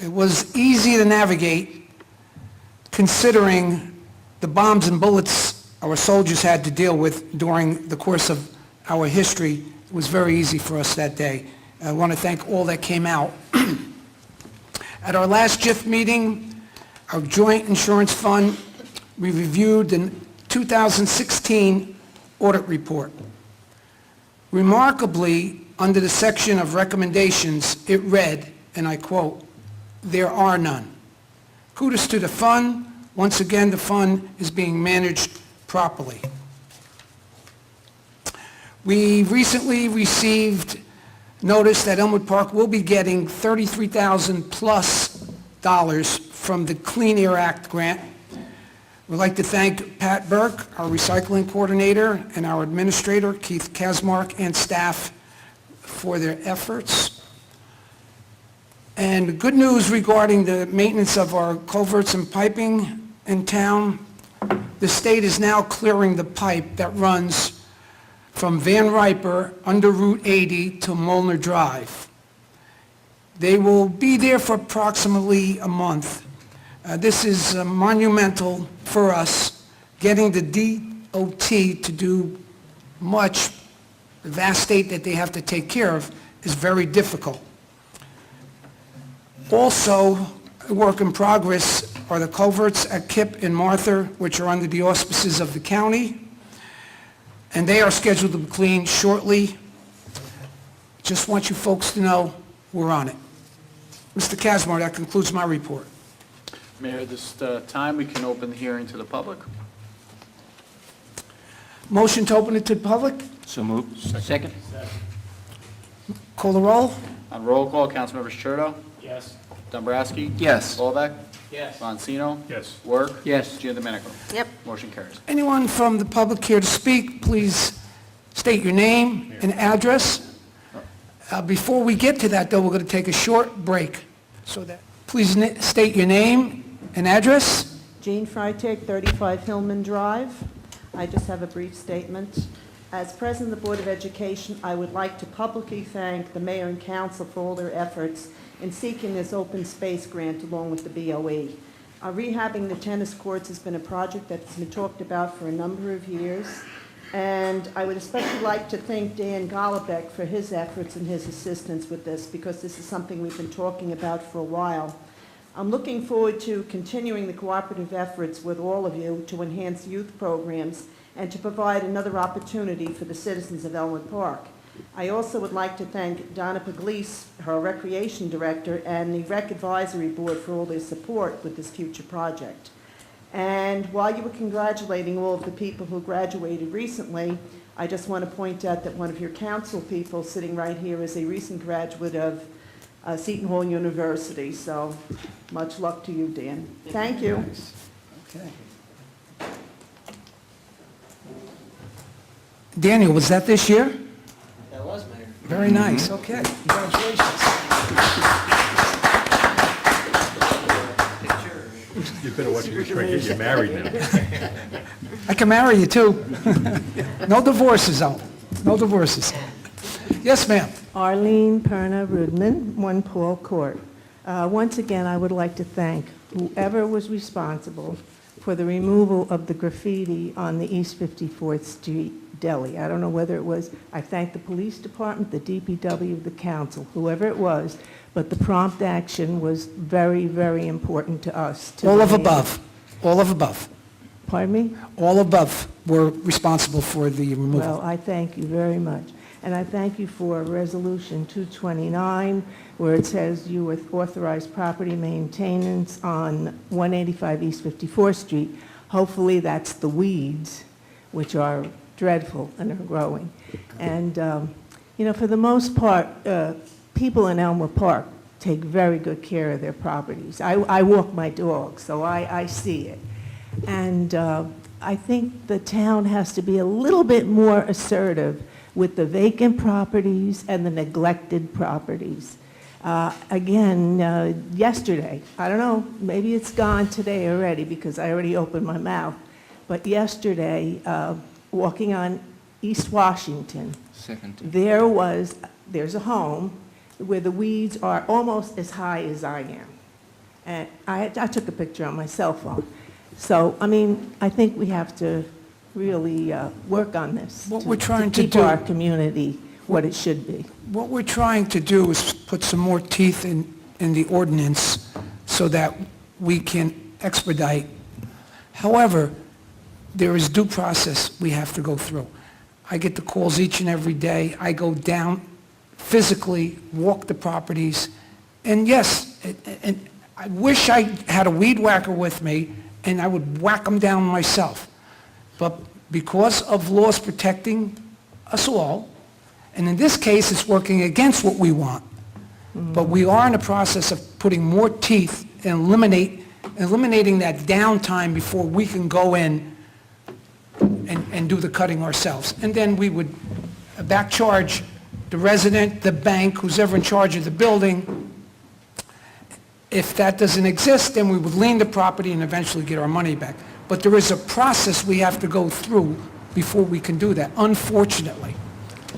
It was easy to navigate, considering the bombs and bullets our soldiers had to deal with during the course of our history. It was very easy for us that day. I want to thank all that came out. At our last JIF meeting, our joint insurance fund, we reviewed the 2016 audit report. Remarkably, under the section of recommendations, it read, and I quote, "There are none." Kudos to the fund. Once again, the fund is being managed properly. We recently received notice that Elmwood Park will be getting $33,000+ from the Clean Air Act grant. We'd like to thank Pat Burke, our recycling coordinator, and our administrator, Keith Kasmark, and staff for their efforts. And good news regarding the maintenance of our culverts and piping in town. The state is now clearing the pipe that runs from Van Riper under Route 80 to Molnar Drive. They will be there for approximately a month. This is monumental for us. Getting the DOT to do much, the vast state that they have to take care of, is very difficult. Also, a work in progress are the culverts at Kip and Martha, which are under the auspices of the county, and they are scheduled to be cleaned shortly. Just want you folks to know we're on it. Mr. Kasmar, that concludes my report. Mayor, at this time, we can open the hearing to the public. Motion to open it to the public? So moved. Second? Call the roll? On roll call, Councilmembers Churdo, Yes. Dombrowski. Yes. Dolbeck. Yes. Bonsino? Yes. Work? Yes. Giandomenico? Yep. Motion carries. Anyone from the public here to speak, please state your name and address. Before we get to that, though, we're going to take a short break. So that, please state your name and address. Jean Freitag, 35 Hillman Drive. I just have a brief statement. As President of the Board of Education, I would like to publicly thank the mayor and council for all their efforts in seeking this open space grant along with the BOE. Rehabbing the tennis courts has been a project that's been talked about for a number of years, and I would especially like to thank Dan Golobeck for his efforts and his assistance with this, because this is something we've been talking about for a while. I'm looking forward to continuing the cooperative efforts with all of you to enhance youth programs and to provide another opportunity for the citizens of Elmwood Park. I also would like to thank Donna Pugliese, her Recreation Director, and the Rec Advisory Board for all their support with this future project. And while you were congratulating all of the people who graduated recently, I just want to point out that one of your council people sitting right here is a recent graduate of Seton Hall University. So much luck to you, Dan. Thank you. Okay. Daniel, was that this year? That was, Mayor. Very nice, okay, congratulations. You better watch your drink, you're married now. I can marry you, too. No divorces, though, no divorces. Yes, ma'am. Arlene Perna Rudman, 1 Paul Court. Once again, I would like to thank whoever was responsible for the removal of the graffiti on the East 54th Street deli. I don't know whether it was, I thank the police department, the DPW, the council, whoever it was, but the prompt action was very, very important to us. All of above, all of above. Pardon me? All above were responsible for the Well, removal. I thank you very much. And I thank you for Resolution 229, where it says you authorize property maintenance on 185 East 54th Street. Hopefully, that's the weeds, which are dreadful and are growing. And, you know, for the most part, people in Elmwood Park take very good care of their properties. I walk my dog, so I see it. And I think the town has to be a little bit more assertive with the vacant properties and the neglected properties. Again, yesterday, I don't know, maybe it's gone today already because I already opened my mouth, but yesterday, walking on East Washington, there's a home where the weeds are almost as high as I am. And I took a picture on my cell phone. So, I mean, I think we have to really work on this. What we're trying to keep do- our community what it should be. What we're trying to do is put some more teeth in the ordinance so that we can expedite. However, there is due process we have to go through. I get the calls each and every day. I go down physically, walk the properties, and yes, and I wish I had a weed whacker with me and I would whack them down myself. But because of laws protecting us all, and in this case, it's working against what we want. But we are in the process of putting more teeth and eliminating that downtime before we can go in and do the cutting ourselves. And then we would back charge the resident, the bank, who's ever in charge of the building. If that doesn't exist, then we would lien the property and eventually get our money back. But there is a process we have to go through before we can do that, unfortunately.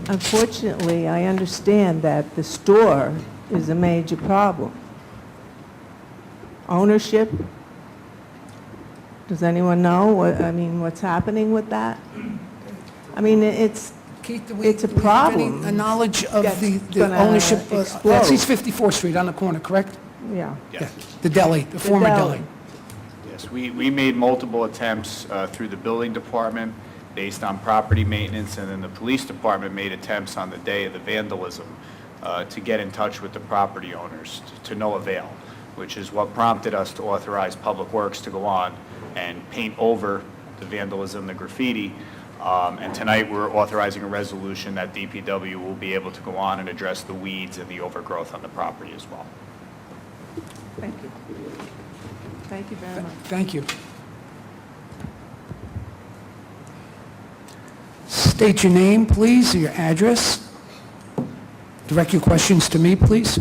Unfortunately, I understand that the store is a major problem. Ownership, does anyone know what's happening with that? I mean, it's Keith, It's a problem. Any knowledge of That's the gonna ownership? explode. That's East 54th Street on the corner, correct? yeah. Yes. The deli, the former deli. Yes, we made multiple attempts through the building department based on property maintenance, and then the police department made attempts on the day of the vandalism to get in touch with the property owners to no avail, which is what prompted us to authorize Public Works to go on and paint over the vandalism, the graffiti. And tonight, we're authorizing a resolution that DPW will be able to go on and address the weeds and the overgrowth on the property as well. Thank you. Thank you very much. Thank you. State your name, please, your address. Direct your questions to me, please.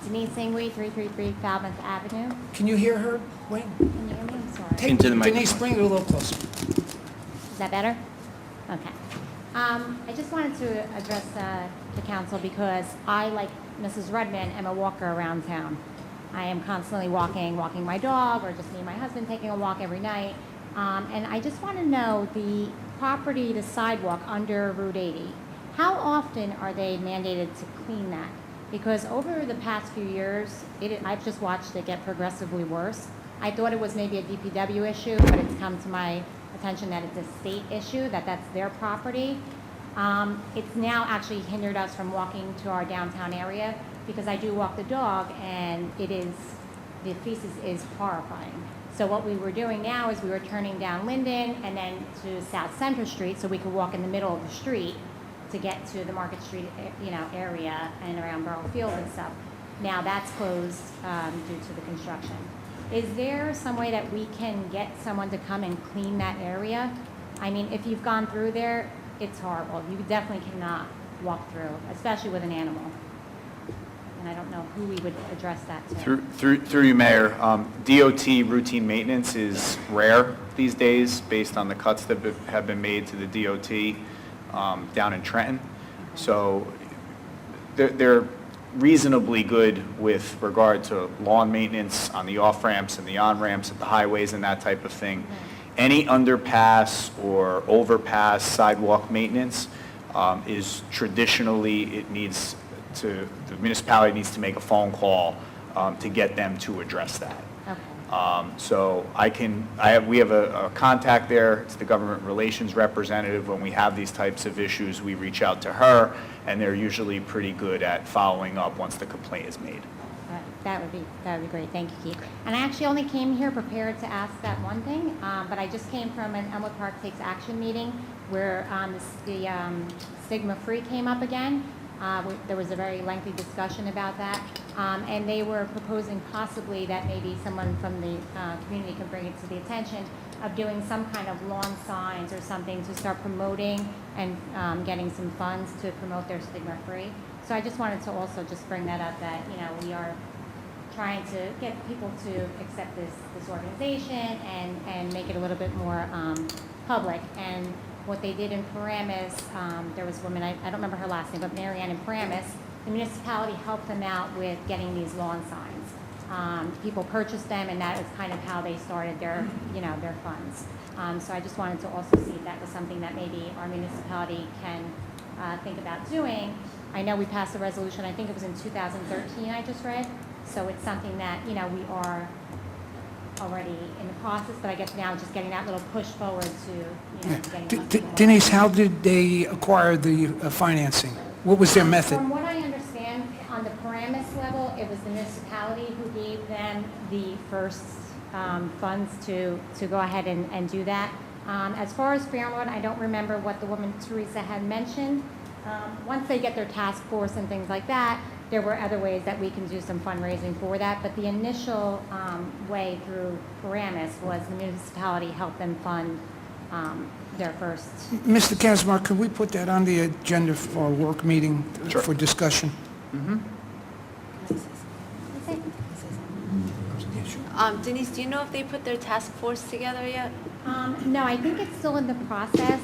Denise Singwe, 333 Falmouth Avenue. Can you hear her, Wayne? Can you hear me? I'm sorry. Take Into the Denise, microphone. bring it a little closer. Is that better? Okay. I just wanted to address the council because I, like Mrs. Redmond, am a walker around town. I am constantly walking my dog, or just me and my husband taking a walk every night. And I just want to know the property, the sidewalk under Route 80, how often are they mandated to clean that? Because over the past few years, I've just watched it get progressively worse. I thought it was maybe a DPW issue, but it's come to my attention that it's a state issue, that's their property. It's now actually hindered us from walking to our downtown area because I do walk the dog, and the feces is horrifying. So what we were doing now is we were turning down Linden and then to South Center Street so we could walk in the middle of the street to get to the Market Street, area and around Borough Field and stuff. Now that's closed due to the construction. Is there some way that we can get someone to come and clean that area? I mean, if you've gone through there, it's horrible. You definitely cannot walk through, especially with an animal. And I don't know who we would address that to. Through you, Mayor, DOT routine maintenance is rare these days based on the cuts that have been made to the DOT down in Trenton. So they're reasonably good with regard to lawn maintenance on the off-ramps and the on-ramps at the highways and that type of thing. Any underpass or overpass sidewalk maintenance is traditionally, the municipality needs to make a phone call to get them to address that. Okay. So we have a contact there. It's the government relations representative. When we have these types of issues, we reach out to her, and they're usually pretty good at following up once the complaint is made. That would be great. Thank you, Keith. And I actually only came here prepared to ask that one thing, but I just came from an Elmwood Park Takes Action meeting where the stigma-free came up again. There was a very lengthy discussion about that, and they were proposing possibly that maybe someone from the community can bring it to the attention of doing some kind of lawn signs or something to start promoting and getting some funds to promote their stigma-free. So I just wanted to also just bring that up, that, we are trying to get people to accept this organization and make it a little bit more public. And what they did in Paramus, there was a woman, I don't remember her last name, but Mary Ann in Paramus, the municipality helped them out with getting these lawn signs. People purchased them, and that was kind of how they started their funds. So I just wanted to also see if that was something that maybe our municipality can think about doing. I know we passed a resolution, I think it was in 2013, I just read. So it's something that, we are already in the process, but I guess now just getting that little push forward to, getting much more. Denise, how did they acquire the financing? What was their method? From what I understand, on the Paramus level, it was the municipality who gave them the first funds to go ahead and do that. As far as Fairlawn, I don't remember what the woman Teresa had mentioned. Once they get their task force and things like that, there were other ways that we can do some fundraising for that, but the initial way through Paramus was the municipality helped them fund their first. Mr. Kaczmar, could we put that on the agenda for our work meeting for discussion? Denise, do you know if they put their task force together yet? No, I think it's still in the process.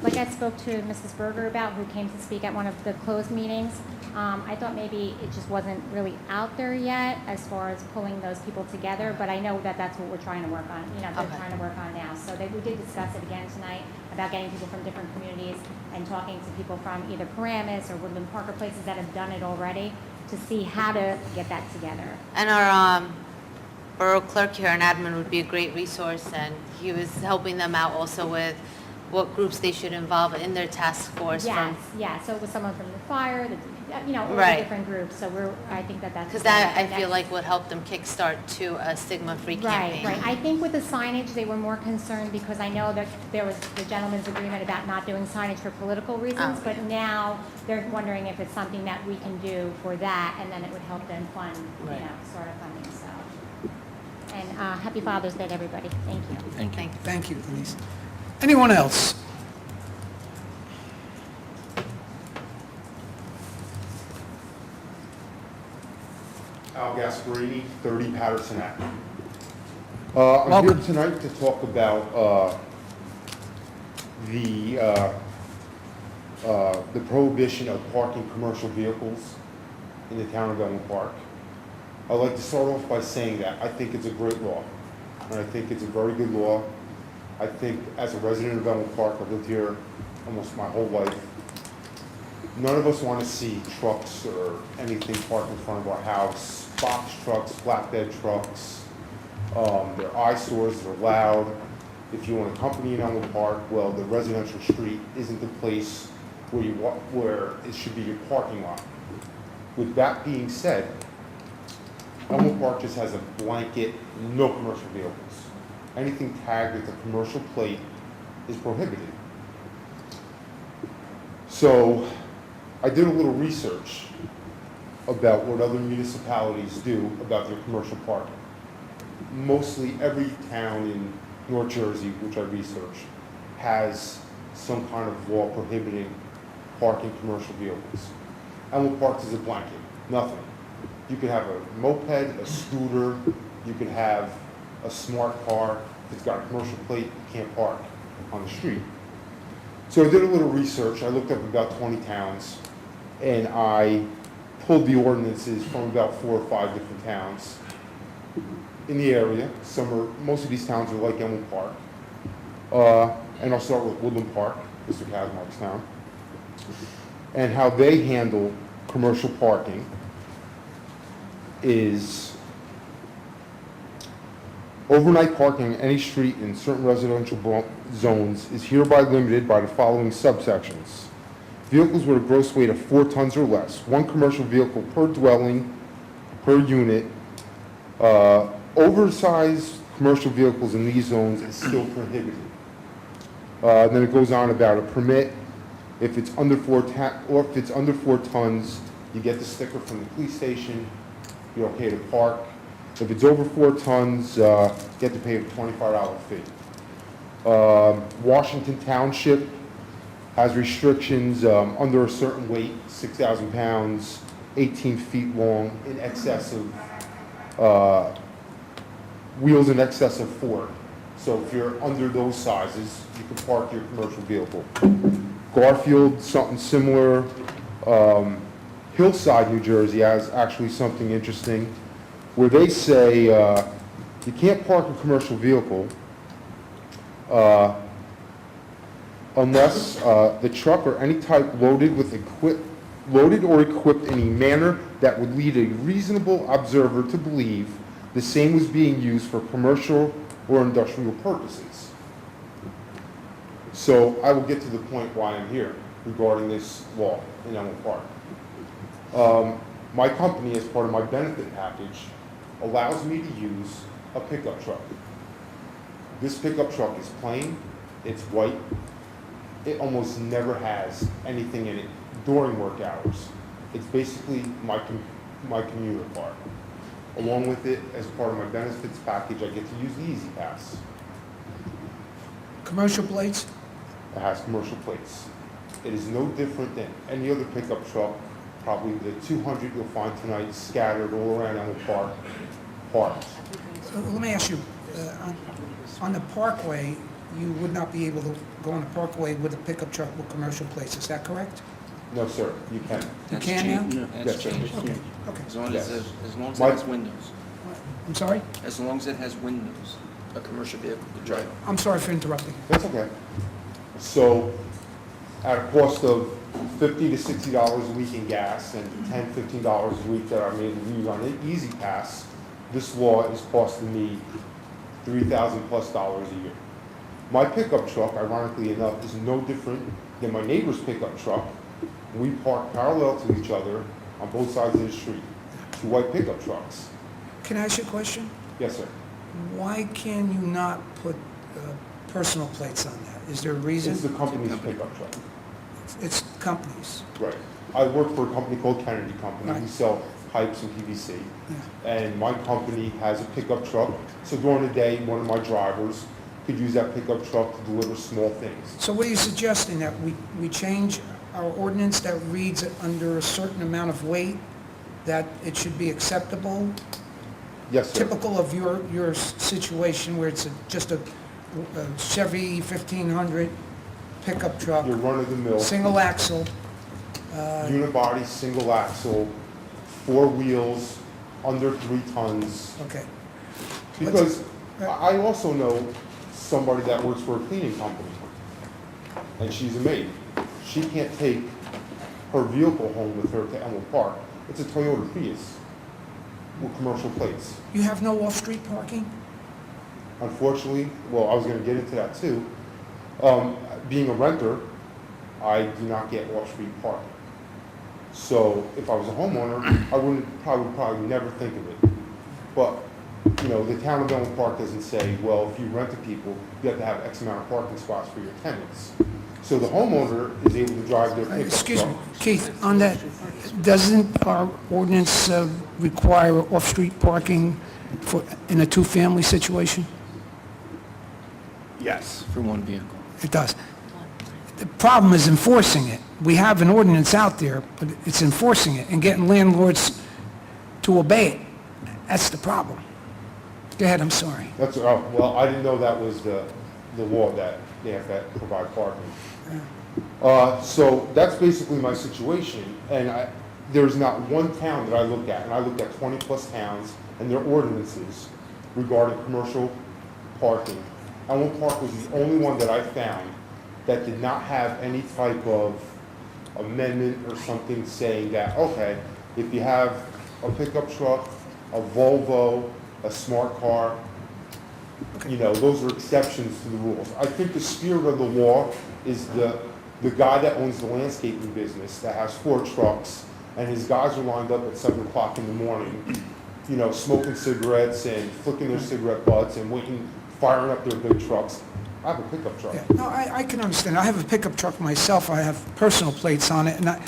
Like I spoke to Mrs. Berger about, who came to speak at one of the closed meetings. I thought maybe it just wasn't really out there yet as far as pulling those people together, but I know that that's what we're trying to work on. They're trying to work on now. So we did discuss it again tonight about getting people from different communities and talking to people from either Paramus or Woodland Park or places that have done it already to see how to get that together. And our borough clerk here, an admin, would be a great resource, and he was helping them out also with what groups they should involve in their task force. Yes. So it was someone from the fire, all the Right. different groups. So I think that's Because that, I feel like, would help them kickstart to a stigma-free campaign. Right. I think with the signage, they were more concerned because I know that there was the gentleman's agreement about not doing signage for political reasons, but now they're wondering if it's something that we can do for that, and then it would help them fund, Right. sort of funding, so. Happy Father's Day to everybody. Thank you. Thank you. Thank you, Denise. Anyone else? Al Gasparini, 30 Patterson Ave. I'm here Welcome. tonight to talk about the prohibition of parking commercial vehicles in the town of Elmwood Park. I'd like to start off by saying that I think it's a great law, and I think it's a very good law. I think as a resident of Elmwood Park, I've lived here almost my whole life. None of us want to see trucks or anything parked in front of our house, box trucks, flatbed trucks. They're eyesores, they're loud. If you want a company in Elmwood Park, well, the residential street isn't the place where it should be your parking lot. With that being said, Elmwood Park just has a blanket, no commercial vehicles. Anything tagged with a commercial plate is prohibited. So I did a little research about what other municipalities do about their commercial parking. Mostly every town in North Jersey, which I researched, has some kind of law prohibiting parking commercial vehicles. Elmwood Park is a blanket, nothing. You could have a moped, a scooter, you could have a smart car. If it's got a commercial plate, you can't park on the street. So I did a little research. I looked up about 20 towns, and I pulled the ordinances from about 4 or 5 different towns in the area. Most of these towns are like Elmwood Park. And I'll start with Woodland Park, Mr. Kazmark's town, and how they handle commercial parking is overnight parking on any street in certain residential zones is hereby limited by the following subsections. Vehicles with a gross weight of 4 tons or less, 1 commercial vehicle per dwelling, per unit. Oversized commercial vehicles in these zones is still prohibited. Then it goes on about a permit. If it's under 4 tons, you get the sticker from the police station. You're okay to park. If it's over 4 tons, you have to pay a $25 fee. Washington Township has restrictions under a certain weight, 6,000 pounds, 18 feet long, in excess of wheels in excess of 4. So if you're under those sizes, you can park your commercial vehicle. Garfield, something similar. Hillside, New Jersey has actually something interesting where they say you can't park a commercial vehicle unless the truck or any type loaded or equipped in a manner that would lead a reasonable observer to believe the same was being used for commercial or industrial purposes. So I will get to the point why I'm here regarding this law in Elmwood Park. My company, as part of my benefit package, allows me to use a pickup truck. This pickup truck is plain, it's white, it almost never has anything in it during work hours. It's basically my commuter car. Along with it, as part of my benefits package, I get to use the Easy Pass. Commercial plates? It has commercial plates. It is no different than any other pickup truck, probably the 200 you'll find tonight scattered all around Elmwood Park, parked. Let me ask you, on the Parkway, you would not be able to go on the Parkway with a pickup truck with commercial plates, is that correct? No, sir, you can. You can now? That's Yes, sir. changed. Okay. As long as it My- has windows. I'm sorry? As long as it has windows, a commercial vehicle to drive. I'm sorry for interrupting. That's okay. So, at a cost of $50 to $60 a week in gas and $10, $15 a week that I'm able to use on an Easy Pass, this law is costing me $3,000+ a year. My pickup truck, ironically enough, is no different than my neighbor's pickup truck. We park parallel to each other on both sides of the street. 2 white pickup trucks. Can I ask you a question? Yes, sir. Why can you not put personal plates on that? Is there a reason? It's the company's pickup truck. It's companies. Right. I work for a company called Kennedy Company. We Right. sell pipes and PVC. And my company has a pickup truck, so during the day, one of my drivers could use that pickup truck to deliver small things. So what are you suggesting, that we change our ordinance that reads it under a certain amount of weight, that it should be acceptable? Yes, sir. Typical of your situation where it's just a Chevy 1500 pickup truck, Your run-of-the-mill, single axle, unibody, single axle, 4 wheels, under 3 tons. okay. Because I also know somebody that works for a cleaning company, and she's a maid. She can't take her vehicle home with her to Elmwood Park. It's a Toyota Prius with commercial plates. You have no off-street parking? Unfortunately, well, I was gonna get into that too. Being a renter, I do not get off-street parking. So if I was a homeowner, I would probably never think of it. But, you know, the town of Elmwood Park doesn't say, well, if you rent to people, you have to have X amount of parking spots for your tenants. So the homeowner is able to drive their pickup Excuse me, truck. Keith, on that, doesn't our ordinance require off-street parking in a two-family situation? Yes. For one vehicle. It does. The problem is enforcing it. We have an ordinance out there, but it's enforcing it and getting landlords to obey it. That's the problem. Go ahead, I'm sorry. Well, I didn't know that was the law, that they have to provide parking. So that's basically my situation, and there's not one town that I look at, and I looked at 20-plus towns and their ordinances regarding commercial parking. Elmwood Park was the only one that I found that did not have any type of amendment or something saying that, okay, if you have a pickup truck, a Volvo, a smart car, you know, those are exceptions to the rules. I think the spirit of the law is the guy that owns the landscaping business that has 4 trucks, and his guys are lined up at 7 o'clock in the morning, you know, smoking cigarettes and flicking their cigarette butts and firing up their big trucks. I have a pickup truck. Yeah, no, I can understand. I have a pickup truck myself. I have personal plates on it, and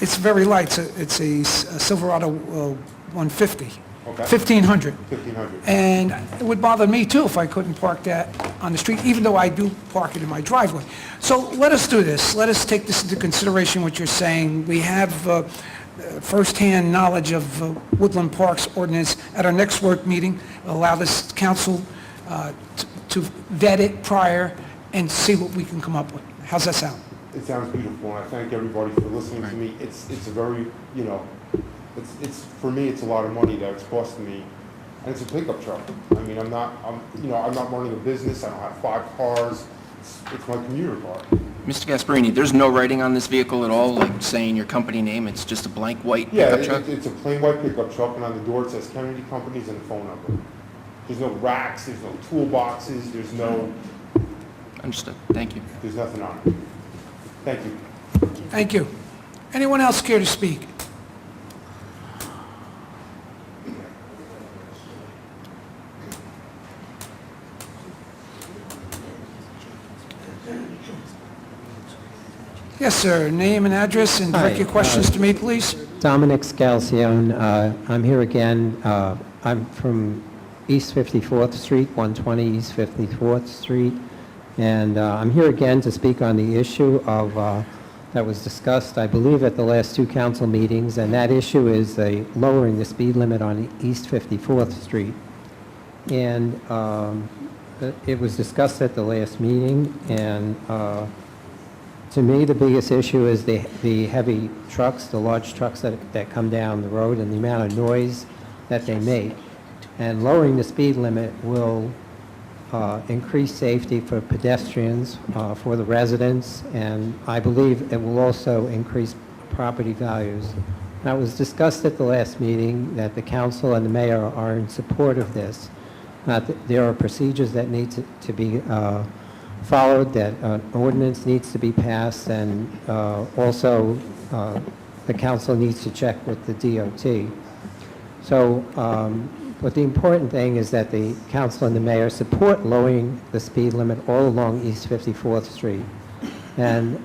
it's very light. It's a Silverado 150. Okay. 1500. 1,500. And it would bother me too if I couldn't park that on the street, even though I do park it in my driveway. So let us do this. Let us take this into consideration, what you're saying. We have firsthand knowledge of Woodland Park's ordinance. At our next work meeting, allow this council to vet it prior and see what we can come up with. How's that sound? It sounds beautiful, and I thank everybody for listening to me. It's a very, you know, for me, it's a lot of money that it's costing me, and it's a pickup truck. I mean, I'm not running a business. I don't have 5 cars. It's my commuter car. Mr. Gasparini, there's no writing on this vehicle at all, like saying your company name? It's just a blank white Yeah, pickup truck? it's a plain white pickup truck, and on the door it says Kennedy Companies and a phone number. There's no racks, there's no toolboxes, there's Understood. Thank you. there's nothing on it. Thank you. Thank you. Anyone else care to speak? Yes, sir. Name and address, and direct Hi, your questions to me, please. Dominic Scalzione. I'm here again. I'm from East 54th Street, 120 East 54th Street, and I'm here again to speak on the issue of that was discussed, I believe, at the last 2 council meetings, and that issue is lowering the speed limit on East 54th Street. And it was discussed at the last meeting, and to me, the biggest issue is the heavy trucks, the large trucks that come down the road, and the amount of noise that they make. And lowering the speed limit will increase safety for pedestrians, for the residents, and I believe it will also increase property values. Now, it was discussed at the last meeting that the council and the mayor are in support of this. There are procedures that need to be followed, that an ordinance needs to be passed, and also the council needs to check with the DOT. So, but the important thing is that the council and the mayor support lowering the speed limit all along East 54th Street. And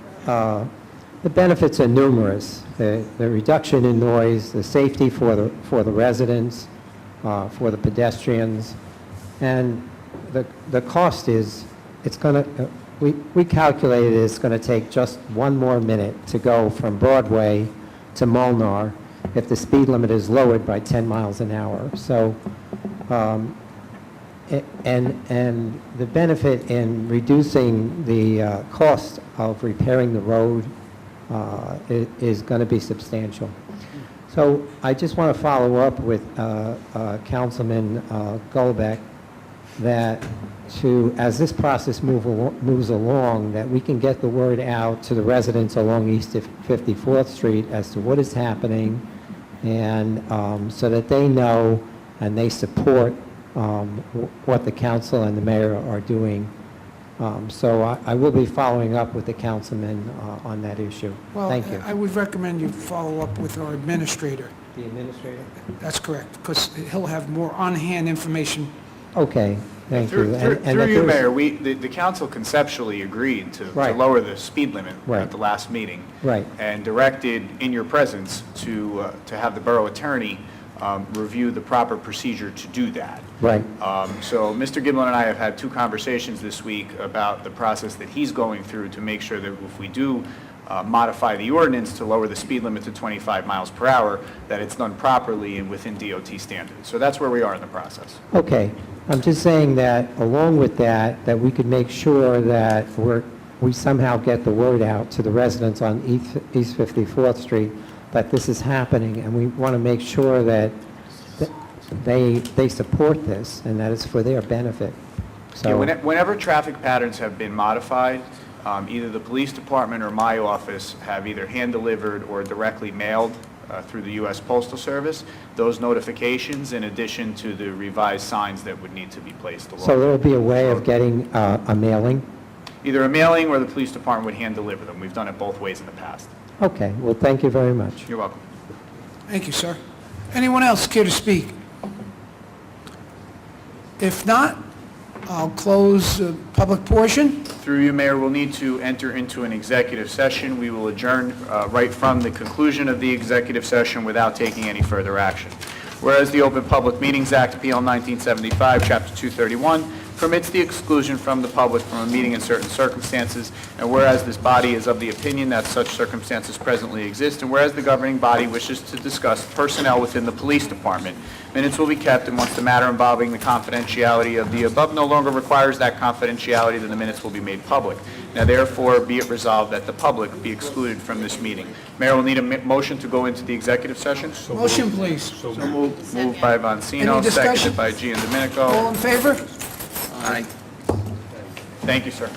The benefits are numerous. The reduction in noise, the safety for the residents, for the pedestrians, and the cost is, it's going to, we calculated it's going to take just one more minute to go from Broadway to Molnar if the speed limit is lowered by 10 miles an hour. So, and the benefit in reducing the cost of repairing the road is going to be substantial. So I just want to follow up with Councilman Golbeck that as this process moves along, that we can get the word out to the residents along East 54th Street as to what is happening, and so that they know and they support what the council and the mayor are doing. So I will be following up with the councilman on that issue. Thank you. Well, I would recommend you follow up with our administrator. The administrator? That's correct, because he'll have more on-hand information. Okay, thank you. Through And that you, there's- Mayor, the council conceptually agreed to Right. lower the speed limit Right. at the last meeting. Right. And directed in your presence to have the borough attorney review the proper procedure to do that. Right. So Mr. Giblin and I have had two conversations this week about the process that he's going through to make sure that if we do modify the ordinance to lower the speed limit to 25 miles per hour, that it's done properly and within DOT standards. So that's where we are in the process. Okay, I'm just saying that along with that we could make sure that we somehow get the word out to the residents on East 54th Street that this is happening, and we want to make sure that they support this and that it's for their benefit. Yeah, So, whenever traffic patterns have been modified, either the police department or my office have either hand-delivered or directly mailed through the U.S. Postal Service those notifications in addition to the revised signs that would need to be placed along. so there'll be a way of getting a mailing? Either a mailing or the police department would hand-deliver them. We've done it both ways in the past. Okay, well, thank you very much. You're welcome. Thank you, sir. Anyone else care to speak? If not, I'll close the public portion. Through you, Mayor, we'll need to enter into an executive session. We will adjourn right from the conclusion of the executive session without taking any further action. Whereas the Open Public Meetings Act, PL 1975, Chapter 231, permits the exclusion from the public from a meeting in certain circumstances, and whereas this body is of the opinion that such circumstances presently exist, and whereas the governing body wishes to discuss personnel within the police department, minutes will be kept, and once the matter involving the confidentiality of the above no longer requires that confidentiality, then the minutes will be made public. Now therefore, be it resolved that the public be excluded from this meeting. Mayor will need a motion to go into the executive session. Motion, please. So moved by Vansino, Any discussion? seconded by Giandomenico. All in favor? Aye. Thank you, sir.